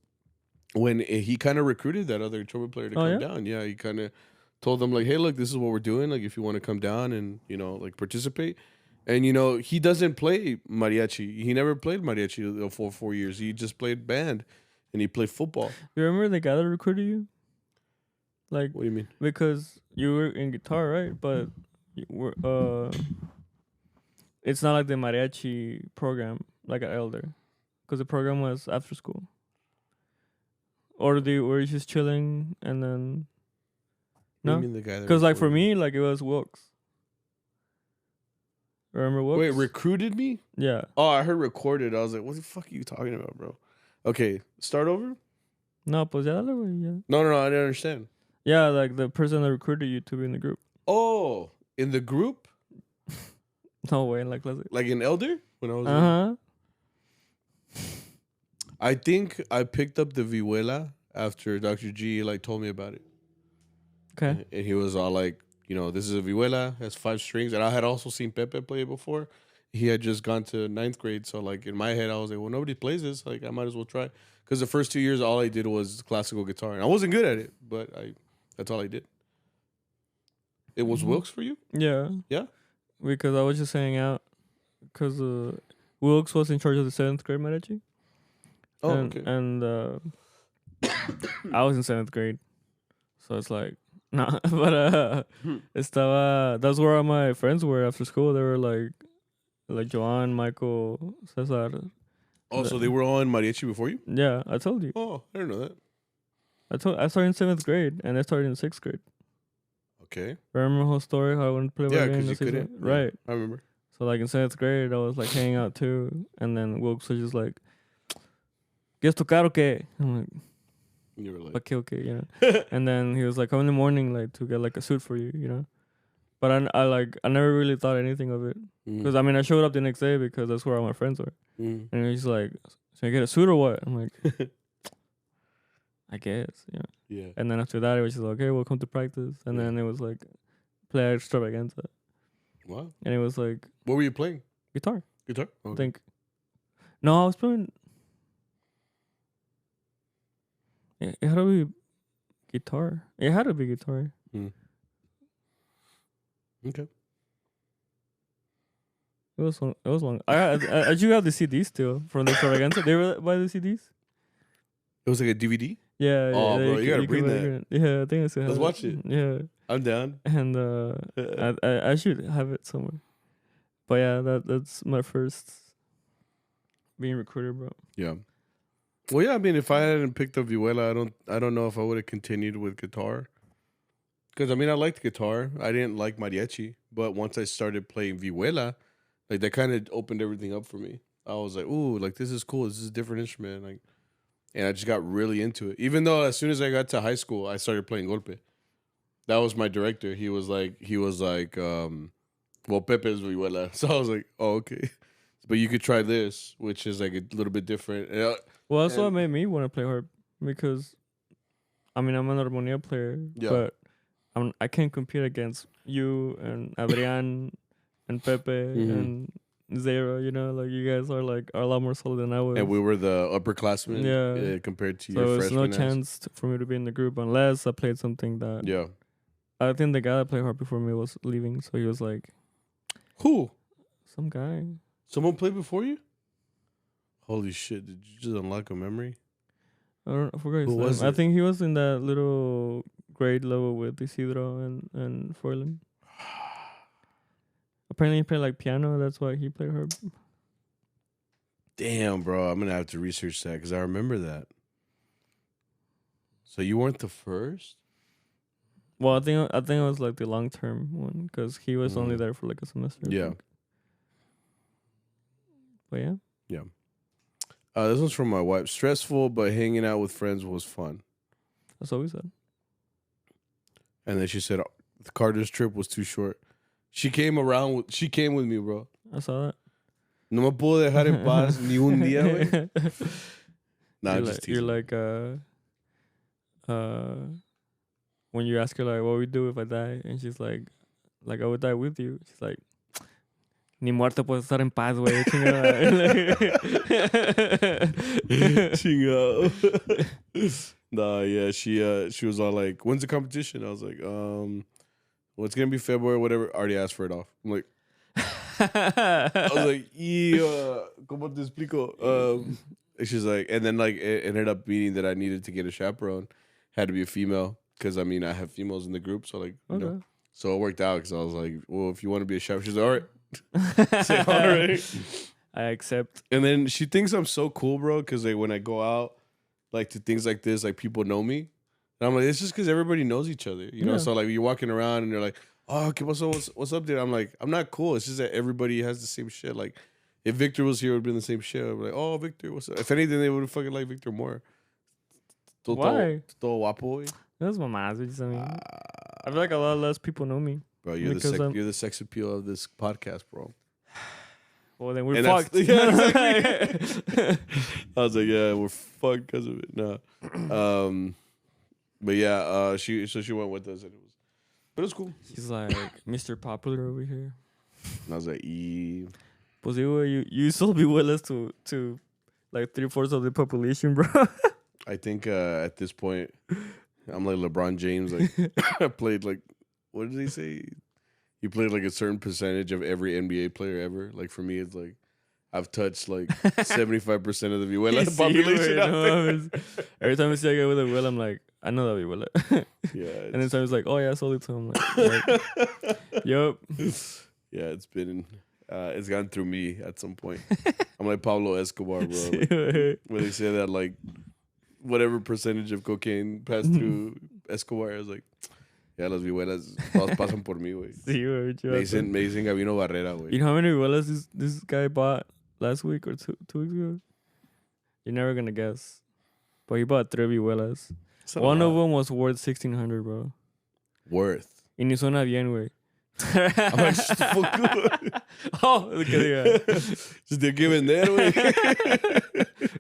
when he kind of recruited that other trumpet player to come down. Yeah, he kind of told them like, hey, look, this is what we're doing. Like, if you want to come down and like participate. And he doesn't play mariachi. He never played mariachi for 4 years. He just played band, and he played football. You remember the guy that recruited you? Like, what do you mean? Because you were in guitar, right? But it's not like the mariachi program, like at Elder, because the program was after school. Or were you just chilling and then? No, because like for me, like it was Wilkes. Remember what? Wait, recruited me? Yeah. Oh, I heard recorded. I was like, what the fuck are you talking about, bro? Okay, start over? No, pues ya dale, güey, ya. No, I didn't understand. Yeah, like the person that recruited you to be in the group. Oh, in the group? No way, like classic. Like in Elder? When I was I think I picked up the vihuela after Dr. G like told me about it. Okay. And he was all like, this is a vihuela, has 5 strings. And I had also seen Pepe play it before. He had just gone to 9th grade. So, like, in my head, I was like, well, nobody plays this. Like, I might as well try. Because the first 2 years, all I did was classical guitar. And I wasn't good at it, but that's all I did. It was Wilkes for you? Yeah. Yeah? Because I was just hanging out. Because Wilkes was in charge of the 7th grade mariachi. Oh, okay. And I was in 7th grade. So it's like, No, but that's where all my friends were after school. They were like Joan, Michael, Cesar. Oh, so they were all in Mariachi before you? Yeah, I told you. Oh, I didn't know that. I started in 7th grade and I started in 6th grade. Okay. Remember the whole story how I wanted to play Yeah, violin? because you couldn't. Yeah, Right. I remember. So like in 7th grade, I was like hanging out too, and then Wilkes was just like, "¿Quieres tocar o qué?" I'm like, You were like, okay, you know. And then he was like, "Come in the morning, like to get like a suit for you, you know." But I never really thought anything of it because I mean I showed up the next day because that's where all my friends were, and he's like, "Should I get a suit or what?" I'm like, "I guess, you know." Yeah. And then after that, it was just like, "Okay, we'll come to practice," and then it was like, "Play extravaganza." Wow. And it was like, what were you playing? guitar. Guitar? I think. No, I was playing. It had to be guitar. It had to be guitar. Okay. It was long. It was long. I do have the CDs still from the extravaganza. They were by the CDs. It was like a DVD? Yeah. Oh, yeah, bro, you gotta bring that. Yeah, I think I still have Let's it. watch it. Yeah. I'm down. And I should have it somewhere. But yeah, that's my first being recruited, bro. Yeah. Well, yeah. I mean, if I hadn't picked up vihuela, I don't know if I would have continued with guitar. Because I mean, I liked guitar. I didn't like mariachi, but once I started playing vihuela, like that kind of opened everything up for me. I was like, ooh, like this is cool. This is a different instrument. Like, and I just got really into it. Even though as soon as I got to high school, I started playing golpe. That was my director. He was like, well, Pepe's vihuela. So I was like, oh, okay. But you could try this, which is like a little bit different. Well, that's what made me want to play harp because, I mean, I'm an harmonia player, but I can't compete against you and Adrian and Pepe and Zero. You know, like you guys are a lot more solid than I was. And we were the upperclassmen, compared to your freshman. So there's no chance for me to be in the group unless I played something that. Yeah. I think the guy that played harp before me was leaving, so he was like, "Who? Some guy. Someone played before you? Holy shit! Did you just unlock a memory? I forgot his name. I think he was in that little grade level with Isidro and Froilan. Apparently he played like piano. That's why he played harp. Damn, bro. I'm gonna have to research that because I remember that. So you weren't the first? Well, I think it was like the long term one because he was only there for like a semester. Yeah. But yeah. Yeah. This one's from my wife. Stressful, but hanging out with friends was fun. That's what we said. And then she said the Carter's trip was too short. She came with me, bro. I saw that. No me puedo dejar en paz ni un día, güey. Nah, you're just like, teasing. You're like when you ask her like what would we do if I die, and she's like I would die with you. She's like, ni muerto puedo estar en paz, güey. Chingado. Nah, yeah, she was all like, when's the competition? I was like, well, it's gonna be February, whatever. I already asked for it off. I'm like, I was like, yeah, ¿cómo te explico? And she's like, and then like it ended up meaning that I needed to get a chaperone, had to be a female, because I mean I have females in the group, so like, you know, so it worked out because I was like, well, if you want to be a chaperone, she's like, all right. Say, all right. I accept. And then she thinks I'm so cool, bro, because like when I go out, like to things like this, like people know me, and I'm like, it's just because everybody knows each other, you know. So like you're walking around and they're like, oh, ¿qué pasó? What's up, dude? I'm like, I'm not cool. It's just that everybody has the same shit. Like, if Victor was here, it would have been the same shit. I'd be like, oh, Victor, what's up? If anything, they would have fucking liked Victor more. Why? Todo guapo, That's my message. I mean, I feel like a lot less people know me. Bro, you're the sex appeal of this podcast, bro. Well, then we're fucked. Yeah, exactly. I was like, yeah, we're fucked because of it. No. But yeah, she went with us, and but it was cool. She's like Mr. Popular over here. And I was like, Pues you still be with us to like 3/4 of the population, bro. I think at this point, I'm like LeBron James. Like I played like, what did he say? He played like a certain percentage of every NBA player ever. Like for me, it's like I've touched like 75% of the vihuela population out there. Every time I see a guy with a will, I'm like, I know that Vihuela. Yeah. And then Sammy's like, oh yeah, I sold it to him. Like, yup. Yeah, it's been it's gone through me at some point. I'm like Pablo Escobar, bro. Like, when they say that, like, whatever percentage of cocaine passed through Escobar, I was like, yeah, las vihuelas todas pasan por mí, güey. Sí, güey. Me dicen Gabino Barrera, güey. You know how many Vihuelas this guy bought last week or two weeks ago? You're never gonna guess. But he bought 3 Vihuelas. One of them was worth $1,600, bro. Worth. Y ni suena bien, güey. I'm like, shut the fuck up. Oh, look at that. Just they're giving that away.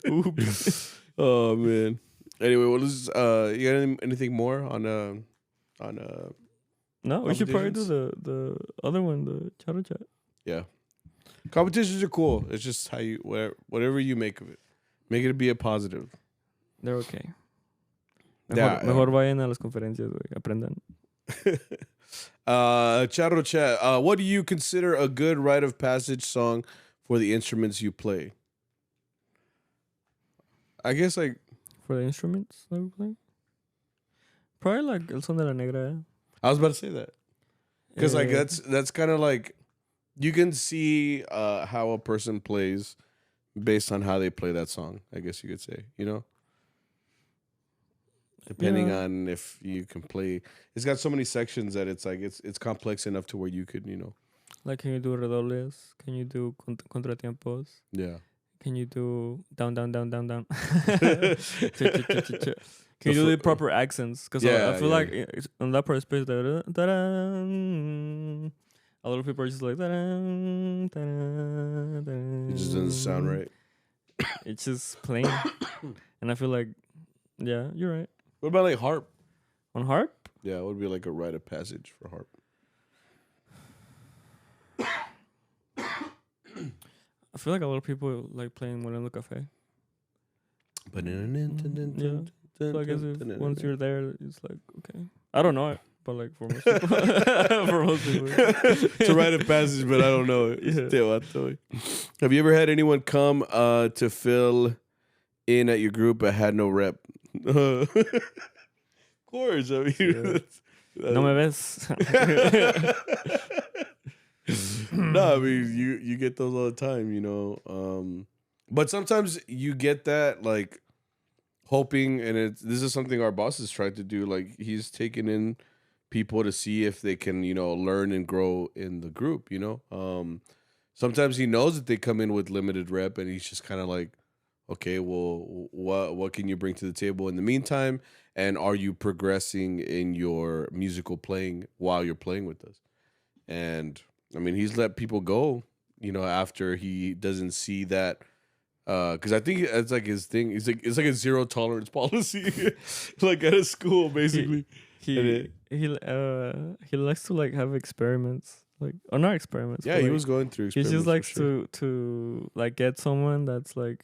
Oops. Oh man. Anyway, what is you got anything more on No, we should probably do the other one, the Charro Chat. Yeah. Competitions are cool. It's just how you whatever you make of it. Make it be a positive. They're okay. Mejor vayan a las conferencias, güey. Aprendan. Charro Chat. What do you consider a good rite of passage song for the instruments you play? I guess like for the instruments that we play? Probably like El Son de la Negra. I was about to say that. Because like that's kind of like you can see how a person plays based on how they play that song, I guess you could say, you know? Depending on if you can play. It's got so many sections that it's like it's complex enough to where you could, you know. Like, can you do redobles? Can you do contratiempos? Yeah. Can you do down, down, down, down, down? Can you do the proper accents? Because I feel like on that part of space, a lot of people are just like, it just doesn't sound right. It's just plain. And I feel like, yeah, you're right. What about like harp? On harp? Yeah, it would be like a rite of passage for harp. I feel like a lot of people like playing Moreno Cafe. Yeah. So I guess once you're there, it's like, okay. I don't know it, but like for most people. For most people. It's a rite of passage, but I don't know it. Yeah. Have you ever had anyone come to fill in at your group but had no rep? Of course. I mean, no me ves. No, I mean you get those all the time, you know. But sometimes you get that like hoping, and this is something our bosses tried to do. Like he's taking in people to see if they can, you know, learn and grow in the group. You know, sometimes he knows that they come in with limited rep, and he's just kind of like, okay, well, what can you bring to the table in the meantime? And are you progressing in your musical playing while you're playing with us? And I mean, he's let people go, you know, after he doesn't see that. Because I think it's like his thing. It's like a zero tolerance policy, like at a school, basically. He likes to like have experiments, like or not experiments. Yeah, he was going through. He just likes to like get someone that's like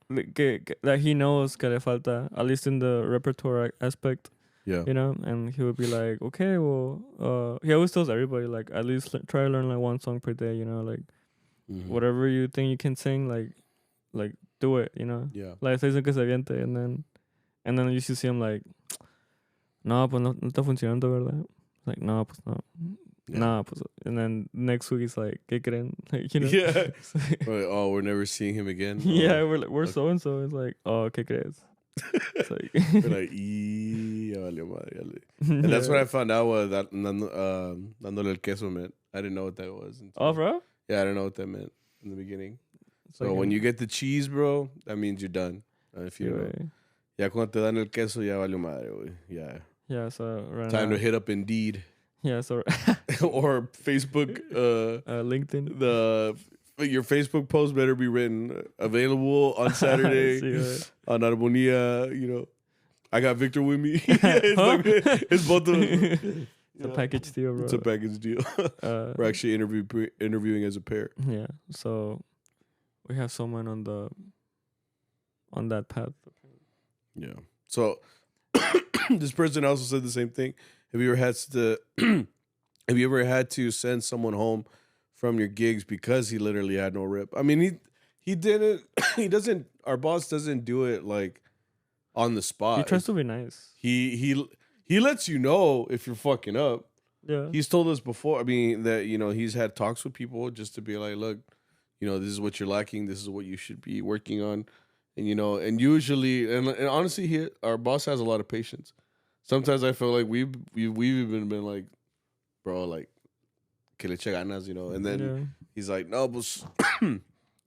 that he knows que le falta, at least in the repertoire aspect. Yeah. You know, and he would be like, okay, well, he always tells everybody, like, at least try to learn like one song per day, you know, like, whatever you think you can sing, like, do it, you know? Yeah. Like, se dice que se aviente, and then you should see him like, no, pues no está funcionando, ¿verdad? Like, no, pues no. Yeah. Nah, pues, and then next week he's like, ¿qué creen? Like, you know? Yeah. Like, oh, we're never seeing him again? Yeah, we're so and so. It's like, oh, ¿qué crees? It's like, we're like, and that's what I found out was that dándole el queso meant. I didn't know what that was. Oh, bro? Yeah, I didn't know what that meant in the beginning. So when you get the cheese, bro, that means you're done. If you know. Ya cuando te dan el queso, ya valió madre, güey. Yeah. Yeah, so right time now, to hit up Indeed. Yeah, so or Facebook, LinkedIn. Your Facebook post better be written available on Saturday on Armonía. You know, I got Victor with me. It's both of them. It's a package deal, bro. It's a package deal. We're actually interviewing as a pair. Yeah, so we have someone on that path. Yeah. So this person also said the same thing. Have you ever had to send someone home from your gigs because he literally had no rep? I mean, he didn't. He doesn't. Our boss doesn't do it like on the spot. He tries to be nice. He lets you know if you're fucking up. Yeah. He's told us before. I mean that he's had talks with people just to be like, look, this is what you're lacking. This is what you should be working on, and usually and honestly, our boss has a lot of patience. Sometimes I feel like we've even been like, bro, like, que le eche ganas, and then he's like, no, but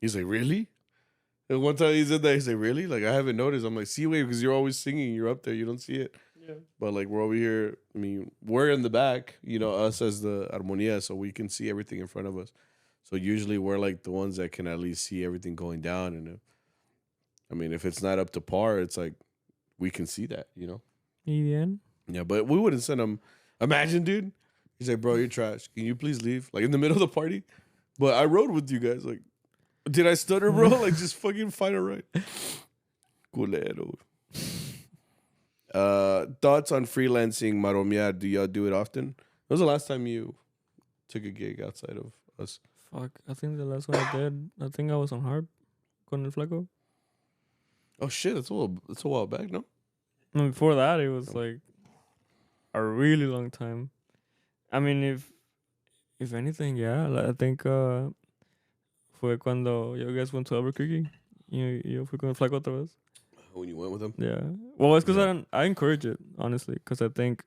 he's like, really? And one time he said that, he's like, really? Like, I haven't noticed. I'm like, see, wait, because you're always singing. You're up there. You don't see it. Yeah. But, like, we're over here. I mean, we're in the back, us as the armonía, so we can see everything in front of us. So usually we're, like, the ones that can at least see everything going down. And, if it's not up to par, it's like we can see that, Yeah, but we wouldn't send him. Imagine, dude. He's like, bro, you're trash. Can you please leave? Like, in the middle of the party? But I rode with you guys. Like, did I stutter, bro? Like, just fucking find it right. Culero. Thoughts on freelancing, Maromia? Do y'all do it often? When was the last time you took a gig outside of us? Fuck, I think the last one I did, I think I was on Harp con El Flaco. Oh, shit. That's a while back, no? And before that, it was like a really long time. I mean, if anything, yeah, I think fue cuando you guys went to Albuquerque. Yo fui con El Flaco otra vez. When you went with him? Yeah. Well, it's because I encourage it, honestly, because I think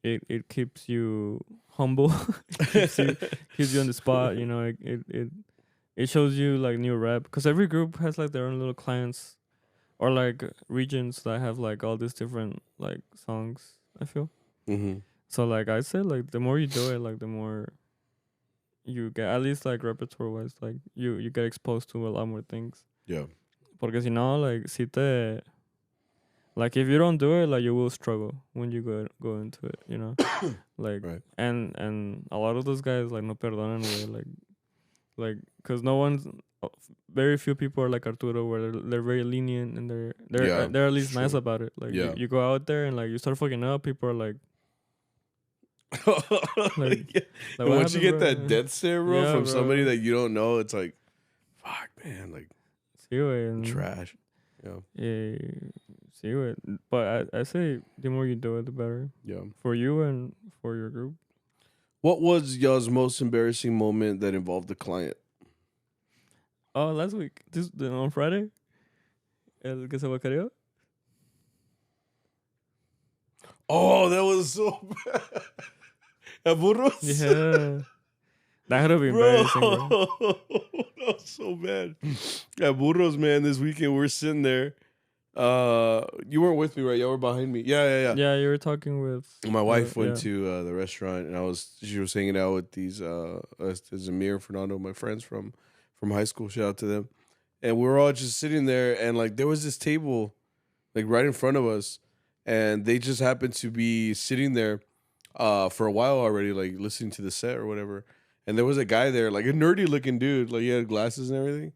it keeps you humble. Keeps you on the spot. It shows you like new rap, because every group has like their own little clients or like regions that have like all these different like songs, I feel. Mm-hmm. So like I said, like the more you do it, like the more you get, at least like repertoire wise, like you get exposed to a lot more things. Yeah. Porque si no, like like if you don't do it, like you will struggle when you go into it, like right. and a lot of those guys like no perdonan way, like because very few people are like Arturo, where they're very lenient and they're at least nice about it. Like you go out there and like you start fucking up, people are like like once you get that death stare, bro, from somebody that you don't know, it's like, fuck, man, like trash. Yeah. See it. But I say the more you do it, the better. Yeah. For you and for your group. What was y'all's most embarrassing moment that involved the client? Oh, last week. On Friday. El que se vacareó. Oh, that was so bad. At Burros? Yeah. That would have been embarrassing, bro. That was so bad. At Burros, man, this weekend we're sitting there. You weren't with me, right? You were behind me. Yeah. Yeah, you were talking with my wife went to the restaurant, and she was hanging out with these Zamir, Fernando, my friends from high school. Shout out to them. And we were all just sitting there, and like there was this table like right in front of us, and they just happened to be sitting there for a while already, like listening to the set or whatever. And there was a guy there, like a nerdy looking dude, like he had glasses and everything.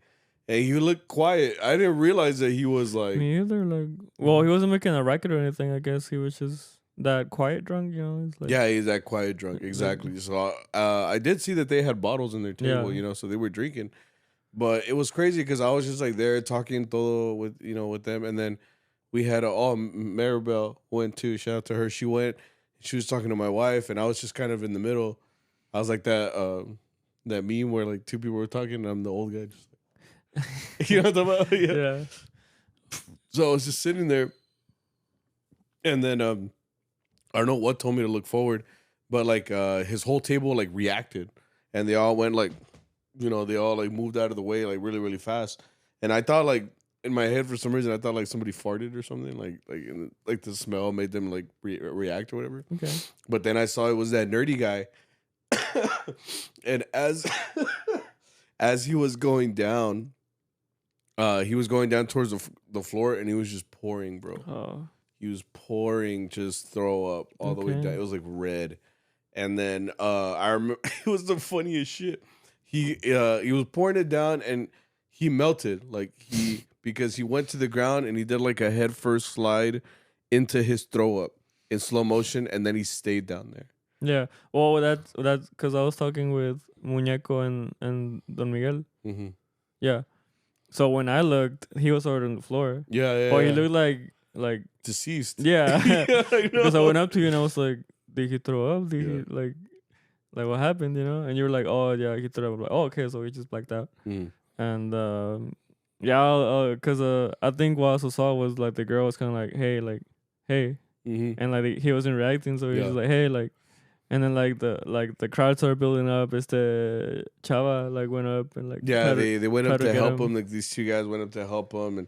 And he looked quiet. I didn't realize that he was like... Me either. Like, well, he wasn't making a racket or anything, I guess. He was just that quiet drunk, It's like, yeah, he's that quiet drunk, exactly. So I did see that they had bottles in their table, so they were drinking. But it was crazy because I was just like there talking todo with them. And then we had Maribel went too. Shout out to her. She went. She was talking to my wife, and I was just kind of in the middle. I was like that meme where like two people were talking, and I'm the old guy. Just like, you know what I'm talking about? Yeah. So I was just sitting there, and then I don't know what told me to look forward, but like his whole table like reacted, and they all went like, they all like moved out of the way like really really fast, and I thought like in my head for some reason I thought like somebody farted or something like the smell made them like react or whatever. Okay. But then I saw it was that nerdy guy. And as he was going down towards the floor, and he was just pouring, bro. Oh. He was pouring, just throw up all the way down. It was like red. And then I remember it was the funniest shit. He was pouring it down, and he melted because he went to the ground and he did like a head first slide into his throw up in slow motion, and then he stayed down there. Yeah, well, that's because I was talking with Muñeco and Don Miguel. Mm-hmm. Yeah, so when I looked, he was already on the floor. Yeah. But he looked like like Deceased. yeah, Yeah, I because I know. went up to you and I was like, did he throw up? Did he like what happened? You know? And you were like, oh yeah, he threw up. I'm like, oh okay, so he just blacked out. Mm. And yeah, cause I think what I also saw was like the girl was kind of like, hey, Mm-hmm. and like he wasn't reacting, so he was Yeah. just like, hey, like, and then like the crowd started building up. Este Chava like went up and like Yeah, they went tried up to get help him. Like these two guys went up to help him, and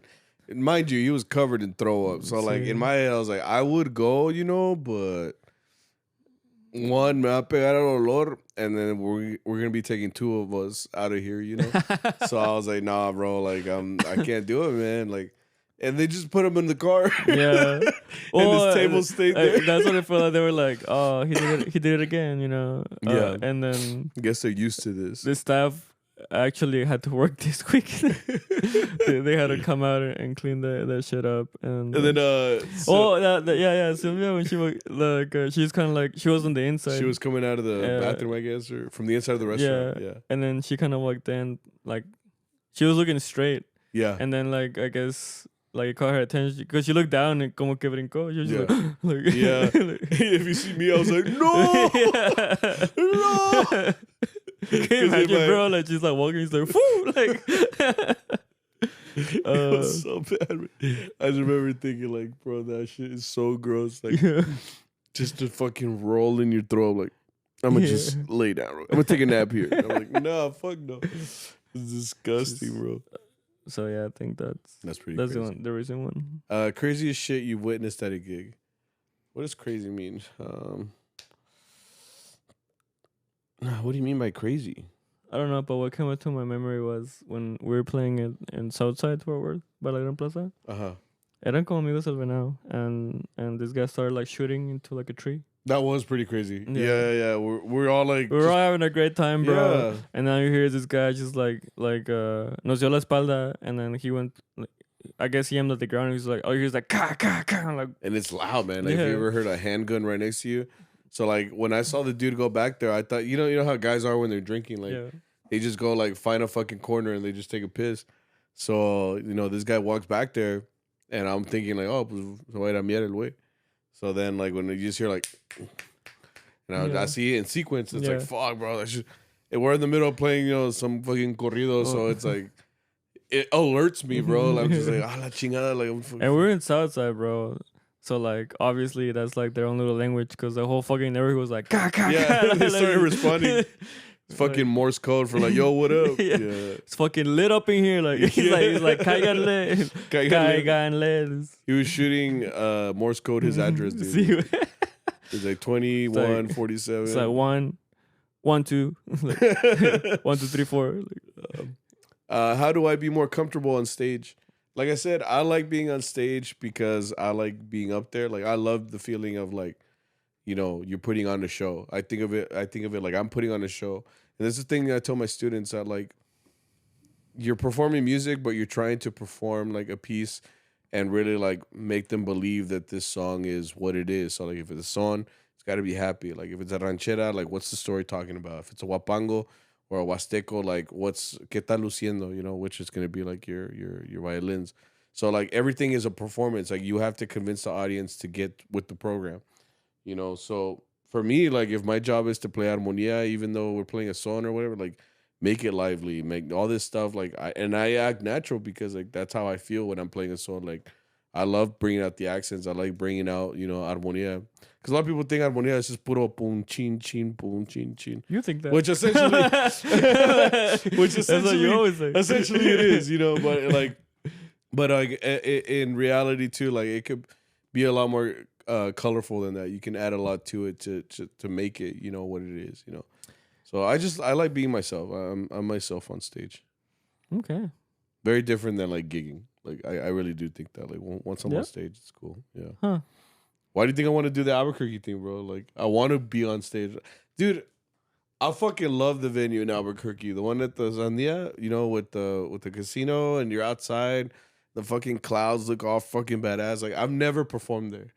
mind you, he was covered in throw up. So like in Sí. my head, I was like, I would go, but one, me va a pegar el olor, and then we're gonna be taking two of us out of here, So I was like, nah, bro, like I can't do it, man. Like, and they just put him in the car. Yeah. And his table stayed there. That's what it felt like. They were like, oh, he did it again, Yeah. And then I guess they're used to this. the staff actually had to work this week. they had to come out and clean that shit up. And And then yeah, Sylvia, when she was like, she's kind of like, she was on the inside. she was coming out of the bathroom, I guess, or from the inside of the restaurant. Yeah. And then she kind of walked in, like, she was looking straight. Yeah. And then, like, I guess, like, it caught her attention because she looked down and como que brincó. She was just like, yeah. If you see me, I was like, no, no. Can you imagine, bro? Like, she's like walking, she's like, whoo, like. It was so bad. I just remember thinking, like, bro, that shit is so gross. Like, just to fucking roll in your throat. Like, I'm gonna just lay down. I'm gonna take a nap here. I'm like, nah, fuck no. It's disgusting, bro. So yeah, I think that's pretty. That's crazy. the recent one. Craziest shit you've witnessed at a gig. What does crazy mean? What do you mean by crazy? I don't know, but what came into my memory was when we were playing in Southside Fort Worth, Balagran Plaza. Eran como amigos del venado, and this guy started like shooting into like a tree. That was pretty crazy. Yeah. We're all like, we're all having a great time, bro. Yeah. And now you hear this guy just like nos dio la espalda, and then he went. Like, I guess he aimed at the ground. And he's like, ka ka ka, like, and it's loud, man. Like, if you ever heard a handgun right next to you. So like when I saw the dude go back there, I thought, you know how guys are when they're drinking, like they just go like find a fucking corner and they just take a piss. So this guy walks back there, and I'm thinking like, oh, pues voy a mirar el güey. So then like when you just hear like, I see it in sequence. It's like, fuck, bro. And we're in the middle of playing some fucking corrido, so it's like it alerts me, bro. Like, I'm just like, la chingada, like. And we're in Southside, bro. So, like, obviously, that's, like, their own little language because the whole fucking neighborhood was like, ka, ka, ka. They started responding. Fucking Morse code for, like, yo, what up? Yeah. It's fucking lit up in here. Like, he's like, caiganle. Caiganle. He was shooting Morse code his address, dude. It's like 2147. It's like 1, 2. Like, 1, 2, 3, 4. How do I be more comfortable on stage? Like I said, I like being on stage because I like being up there. Like, I love the feeling of like, you're putting on a show. I think of it like I'm putting on a show. And this is the thing that I tell my students, that like, you're performing music, but you're trying to perform like a piece and really like make them believe that this song is what it is. So like if it's a song, it's got to be happy. Like if it's a ranchera, like what's the story talking about? If it's a huapango or a huasteco, like qué está luciendo, which is going to be like your violins. So like everything is a performance. Like you have to convince the audience to get with the program, So for me, like if my job is to play armonía, even though we're playing a song or whatever, like make it lively, make all this stuff. Like I act natural because like that's how I feel when I'm playing a song. Like I love bringing out the accents. I like bringing out, armonía. Because a lot of people think armonía is just puro pum, chin, chin, pum, chin, chin. You think that. Which essentially that's what you always say. Essentially it is, but in reality too, like it could be a lot more colorful than that. You can add a lot to it to make it, what it is, So I like being myself. I'm myself on stage. Okay. Very different than like gigging. Like I really do think that like once I'm on stage, it's cool. Yeah. Huh. Why do you think I want to do the Albuquerque thing, bro? Like I want to be on stage, dude. I fucking love the venue in Albuquerque, the one at the Zandia, with the casino, and you're outside. The fucking clouds look all fucking badass. Like I've never performed there,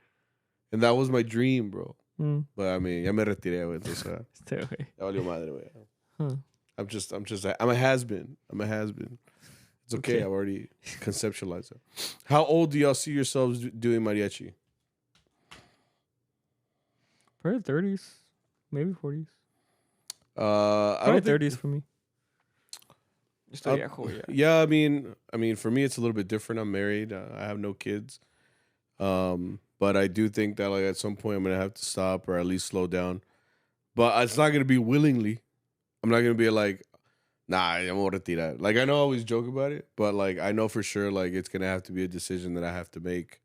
and that was my dream, bro. But I mean, ya me retiré, güey. Entonces, ya valió madre, güey. I'm a has-been. It's okay. I've already conceptualized it. How old do y'all see yourselves doing mariachi? Probably 30s, maybe 40s. I Probably don't 30s for me. Yeah, I mean, for me, it's a little bit different. I'm married. I have no kids. But I do think that like at some point I'm gonna have to stop or at least slow down. But it's not gonna be willingly. I'm not gonna be like, nah, I'm gonna retirar. Like I know I always joke about it, but like I know for sure like it's gonna have to be a decision that I have to make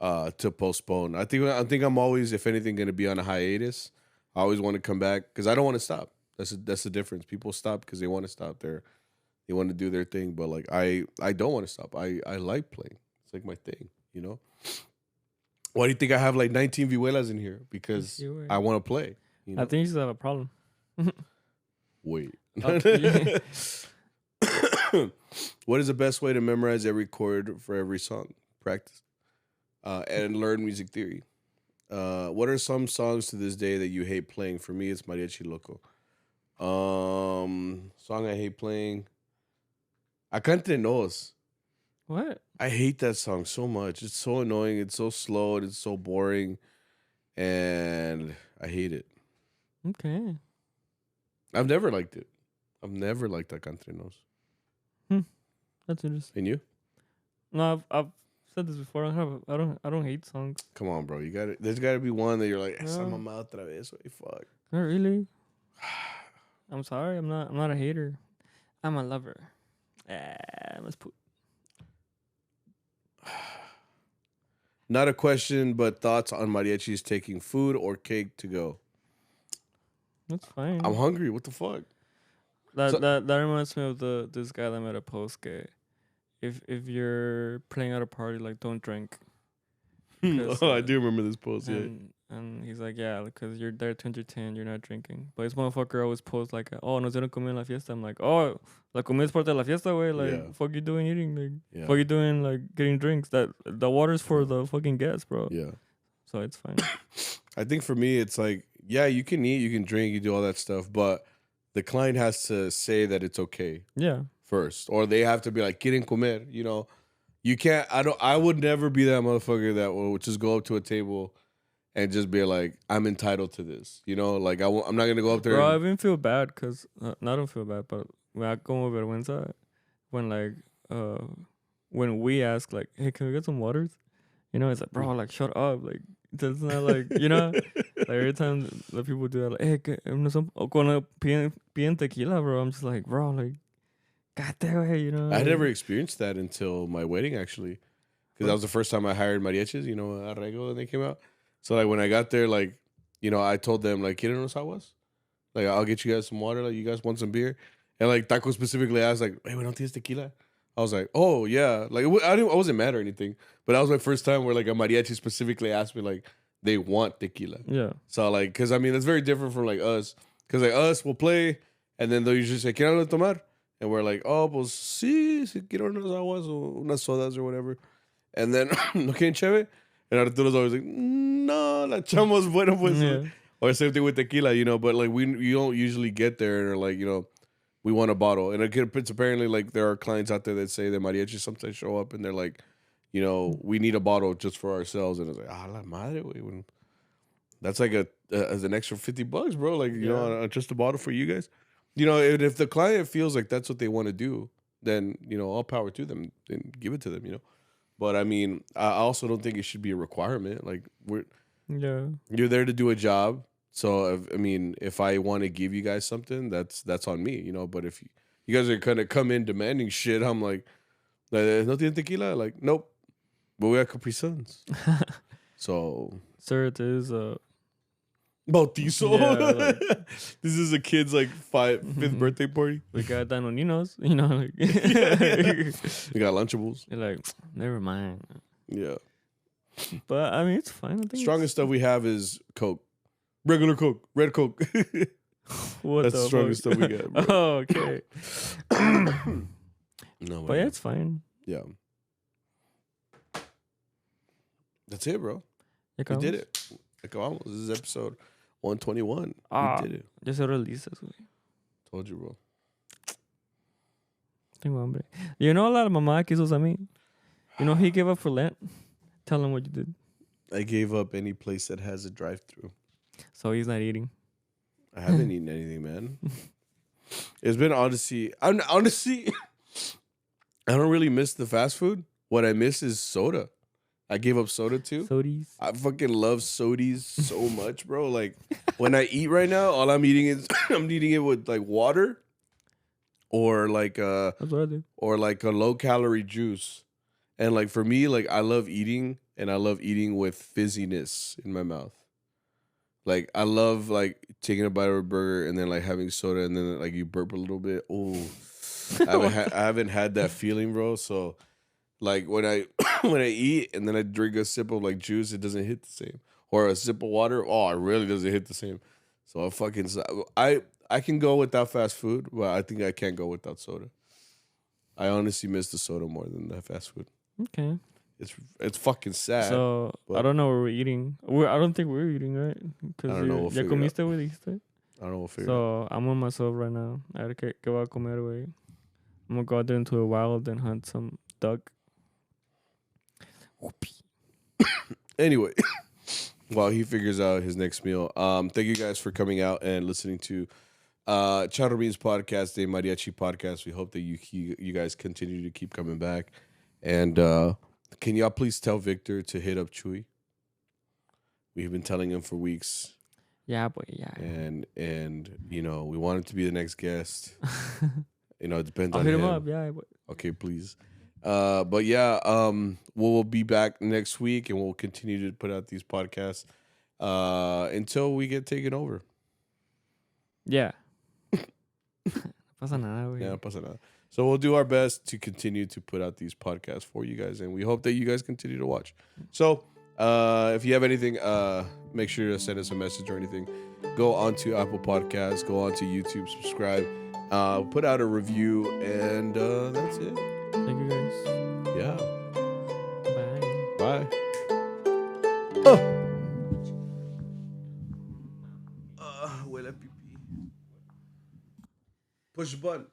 to postpone. I think I'm always, if anything, gonna be on a hiatus. I always want to come back because I don't want to stop. That's the difference. People stop because they want to stop there. They want to do their thing, but like I don't want to stop. I like playing. It's like my thing, you know. Why do you think I have like 19 vihuelas in here? Because I want to play. You know? I think you just have a problem. Wait. Okay. What is the best way to memorize every chord for every song? Practice. And learn music theory. What are some songs to this day that you hate playing? For me, it's Mariachi Loco. Song I hate playing. Acá Entre Nos. What? I hate that song so much. It's so annoying. It's so slow. And it's so boring. And I hate it. Okay. I've never liked it. I've never liked Acá Entre Nos. That's interesting. And you? No, I've said this before. I don't hate songs. Come on, bro. There's got to be one that you're like, esa mamá otra vez. What the fuck? Not really. I'm sorry. I'm not a hater. I'm a lover. Let's put. Not a question, but thoughts on mariachis taking food or cake to go. That's fine. I'm hungry. What the fuck? That reminds me of this guy that made a post. If you're playing at a party, like don't drink. Oh, I do remember this post. And he's like, yeah, because you're there to entertain, you're not drinking. But this motherfucker always posts like, oh, nos dieron comida en la fiesta. I'm like, oh, la comida es parte de la fiesta, güey. Like, fuck you doing eating? Like, fuck you doing like getting drinks? That the water's for the fucking guests, bro. Yeah. So it's fine. I think for me, it's like, yeah, you can eat, you can drink, you do all that stuff, but the client has to say that it's okay. Yeah. First, or they have to be like, quieren comer. You know, you can't. I would never be that motherfucker that will just go up to a table and just be like, I'm entitled to this. You know, like I'm not gonna go up there. Bro, I even feel bad because I don't feel bad, but when I como vergüenza, when like when we ask like, hey, can we get some waters? You know, it's like, bro, like shut up, like that's not like, you know, like every time the people do that, like, hey, cuando piden tequila, bro, I'm just like, bro, like, God damn it, you know. I never experienced that until my wedding, actually, because that was the first time I hired mariachis. You know, Arrego, when they came out. So like when I got there, like, you know, I told them like, ¿quieren unos aguas? Like, I'll get you guys some water. Like, you guys want some beer? And like Taco specifically asked, like, hey, we don't tienes tequila? I was like, oh yeah. Like I wasn't mad or anything, but that was my first time where like a mariachi specifically asked me like they want tequila. Yeah. So like, because I mean, that's very different from like us. Because like us, we'll play, and then they'll usually say, ¿quieren algo de tomar? And we're like, oh, pues sí, si quiero unas aguas o unas sodas or whatever. And then, ¿no quieren cheve? And Arturo's always like, no, la echamos bueno, pues. Yeah. Or same thing with tequila, you know. But like, you don't usually get there and are like, you know, we want a bottle. And it's apparently like there are clients out there that say that mariachis sometimes show up and they're like, you know, we need a bottle just for ourselves. And it's like, la madre, wey. That's like as an extra $50, bro. Like, you know, just a bottle for you guys. You know, if the client feels like that's what they want to do, then, you know, all power to them and give it to them, you know. But I mean, I also don't think it should be a requirement. Like, you're there to do a job. So, if I want to give you guys something, that's on me, you know. But if you guys are going to come in demanding shit, I'm like, ¿no tiene tequila? Like, nope. But we have Capri Suns. So. Sir, it is Bautizo. Yeah, like, this is a kid's like fifth birthday party. We got Danoninos, you know. Like we got Lunchables. You're like, never mind. Yeah. But I mean, it's fine. I think strongest stuff we have is Coke. Regular Coke. Red Coke. That's the strongest stuff we got, bro. Oh, okay. No, but yeah, it's fine. Yeah. That's it, bro. We did it. This is episode 121. We did it. Ya se releases, güey. Told you, bro. Tengo hambre. You know, a lot of mamá quiso Sammy. You know, he gave up for Lent. Tell him what you did. I gave up any place that has a drive-through. So he's not eating. I haven't eaten anything, man. It's been honestly, honestly, I don't really miss the fast food. What I miss is soda. I gave up soda too. Sodies. I fucking love sodies so much, bro. Like when I eat right now, all I'm eating is I'm eating it with like water or like That's what I do. or like a low calorie juice. And like for me, like I love eating and I love eating with fizziness in my mouth. Like I love like taking a bite of a burger and then like having soda and then like you burp a little bit. Oh, I haven't had that feeling, bro. So like when I when I eat and then I drink a sip of like juice, it doesn't hit the same. Or a sip of water, oh, it really doesn't hit the same. So I can go without fast food, but I think I can't go without soda. I honestly miss the soda more than the fast food. Okay. It's fucking sad. So I don't know where we're eating. I don't think we're eating, right? Because I don't know. We'll ya figure it comiste, güey, dijiste? I don't know. We'll figure it So out. I'm on myself right now. I had que voy a comer, güey. I'm gonna go out there into the wild and hunt some duck. Anyway, while he figures out his next meal, thank you guys for coming out and listening to CharroBeans podcast, the Mariachi podcast. We hope that you guys continue to keep coming back. And can y'all please tell Victor to hit up Chewy? We've been telling him for weeks. Yeah, boy, yeah. And you know, we want him to be the next guest. You know, it depends I'll on hit him. him up, yeah. Boy. Okay, please. But yeah, we'll be back next week and we'll continue to put out these podcasts until we get taken over. Yeah. No pasa nada, güey. Yeah, no pasa nada. So we'll do our best to continue to put out these podcasts for you guys, and we hope that you guys continue to watch. So if you have anything, make sure to send us a message or anything. Go onto Apple Podcasts, go onto YouTube, subscribe, put out a review, and that's it. Thank you guys. Yeah. Bye. Bye. Huele a pipí. Push the button.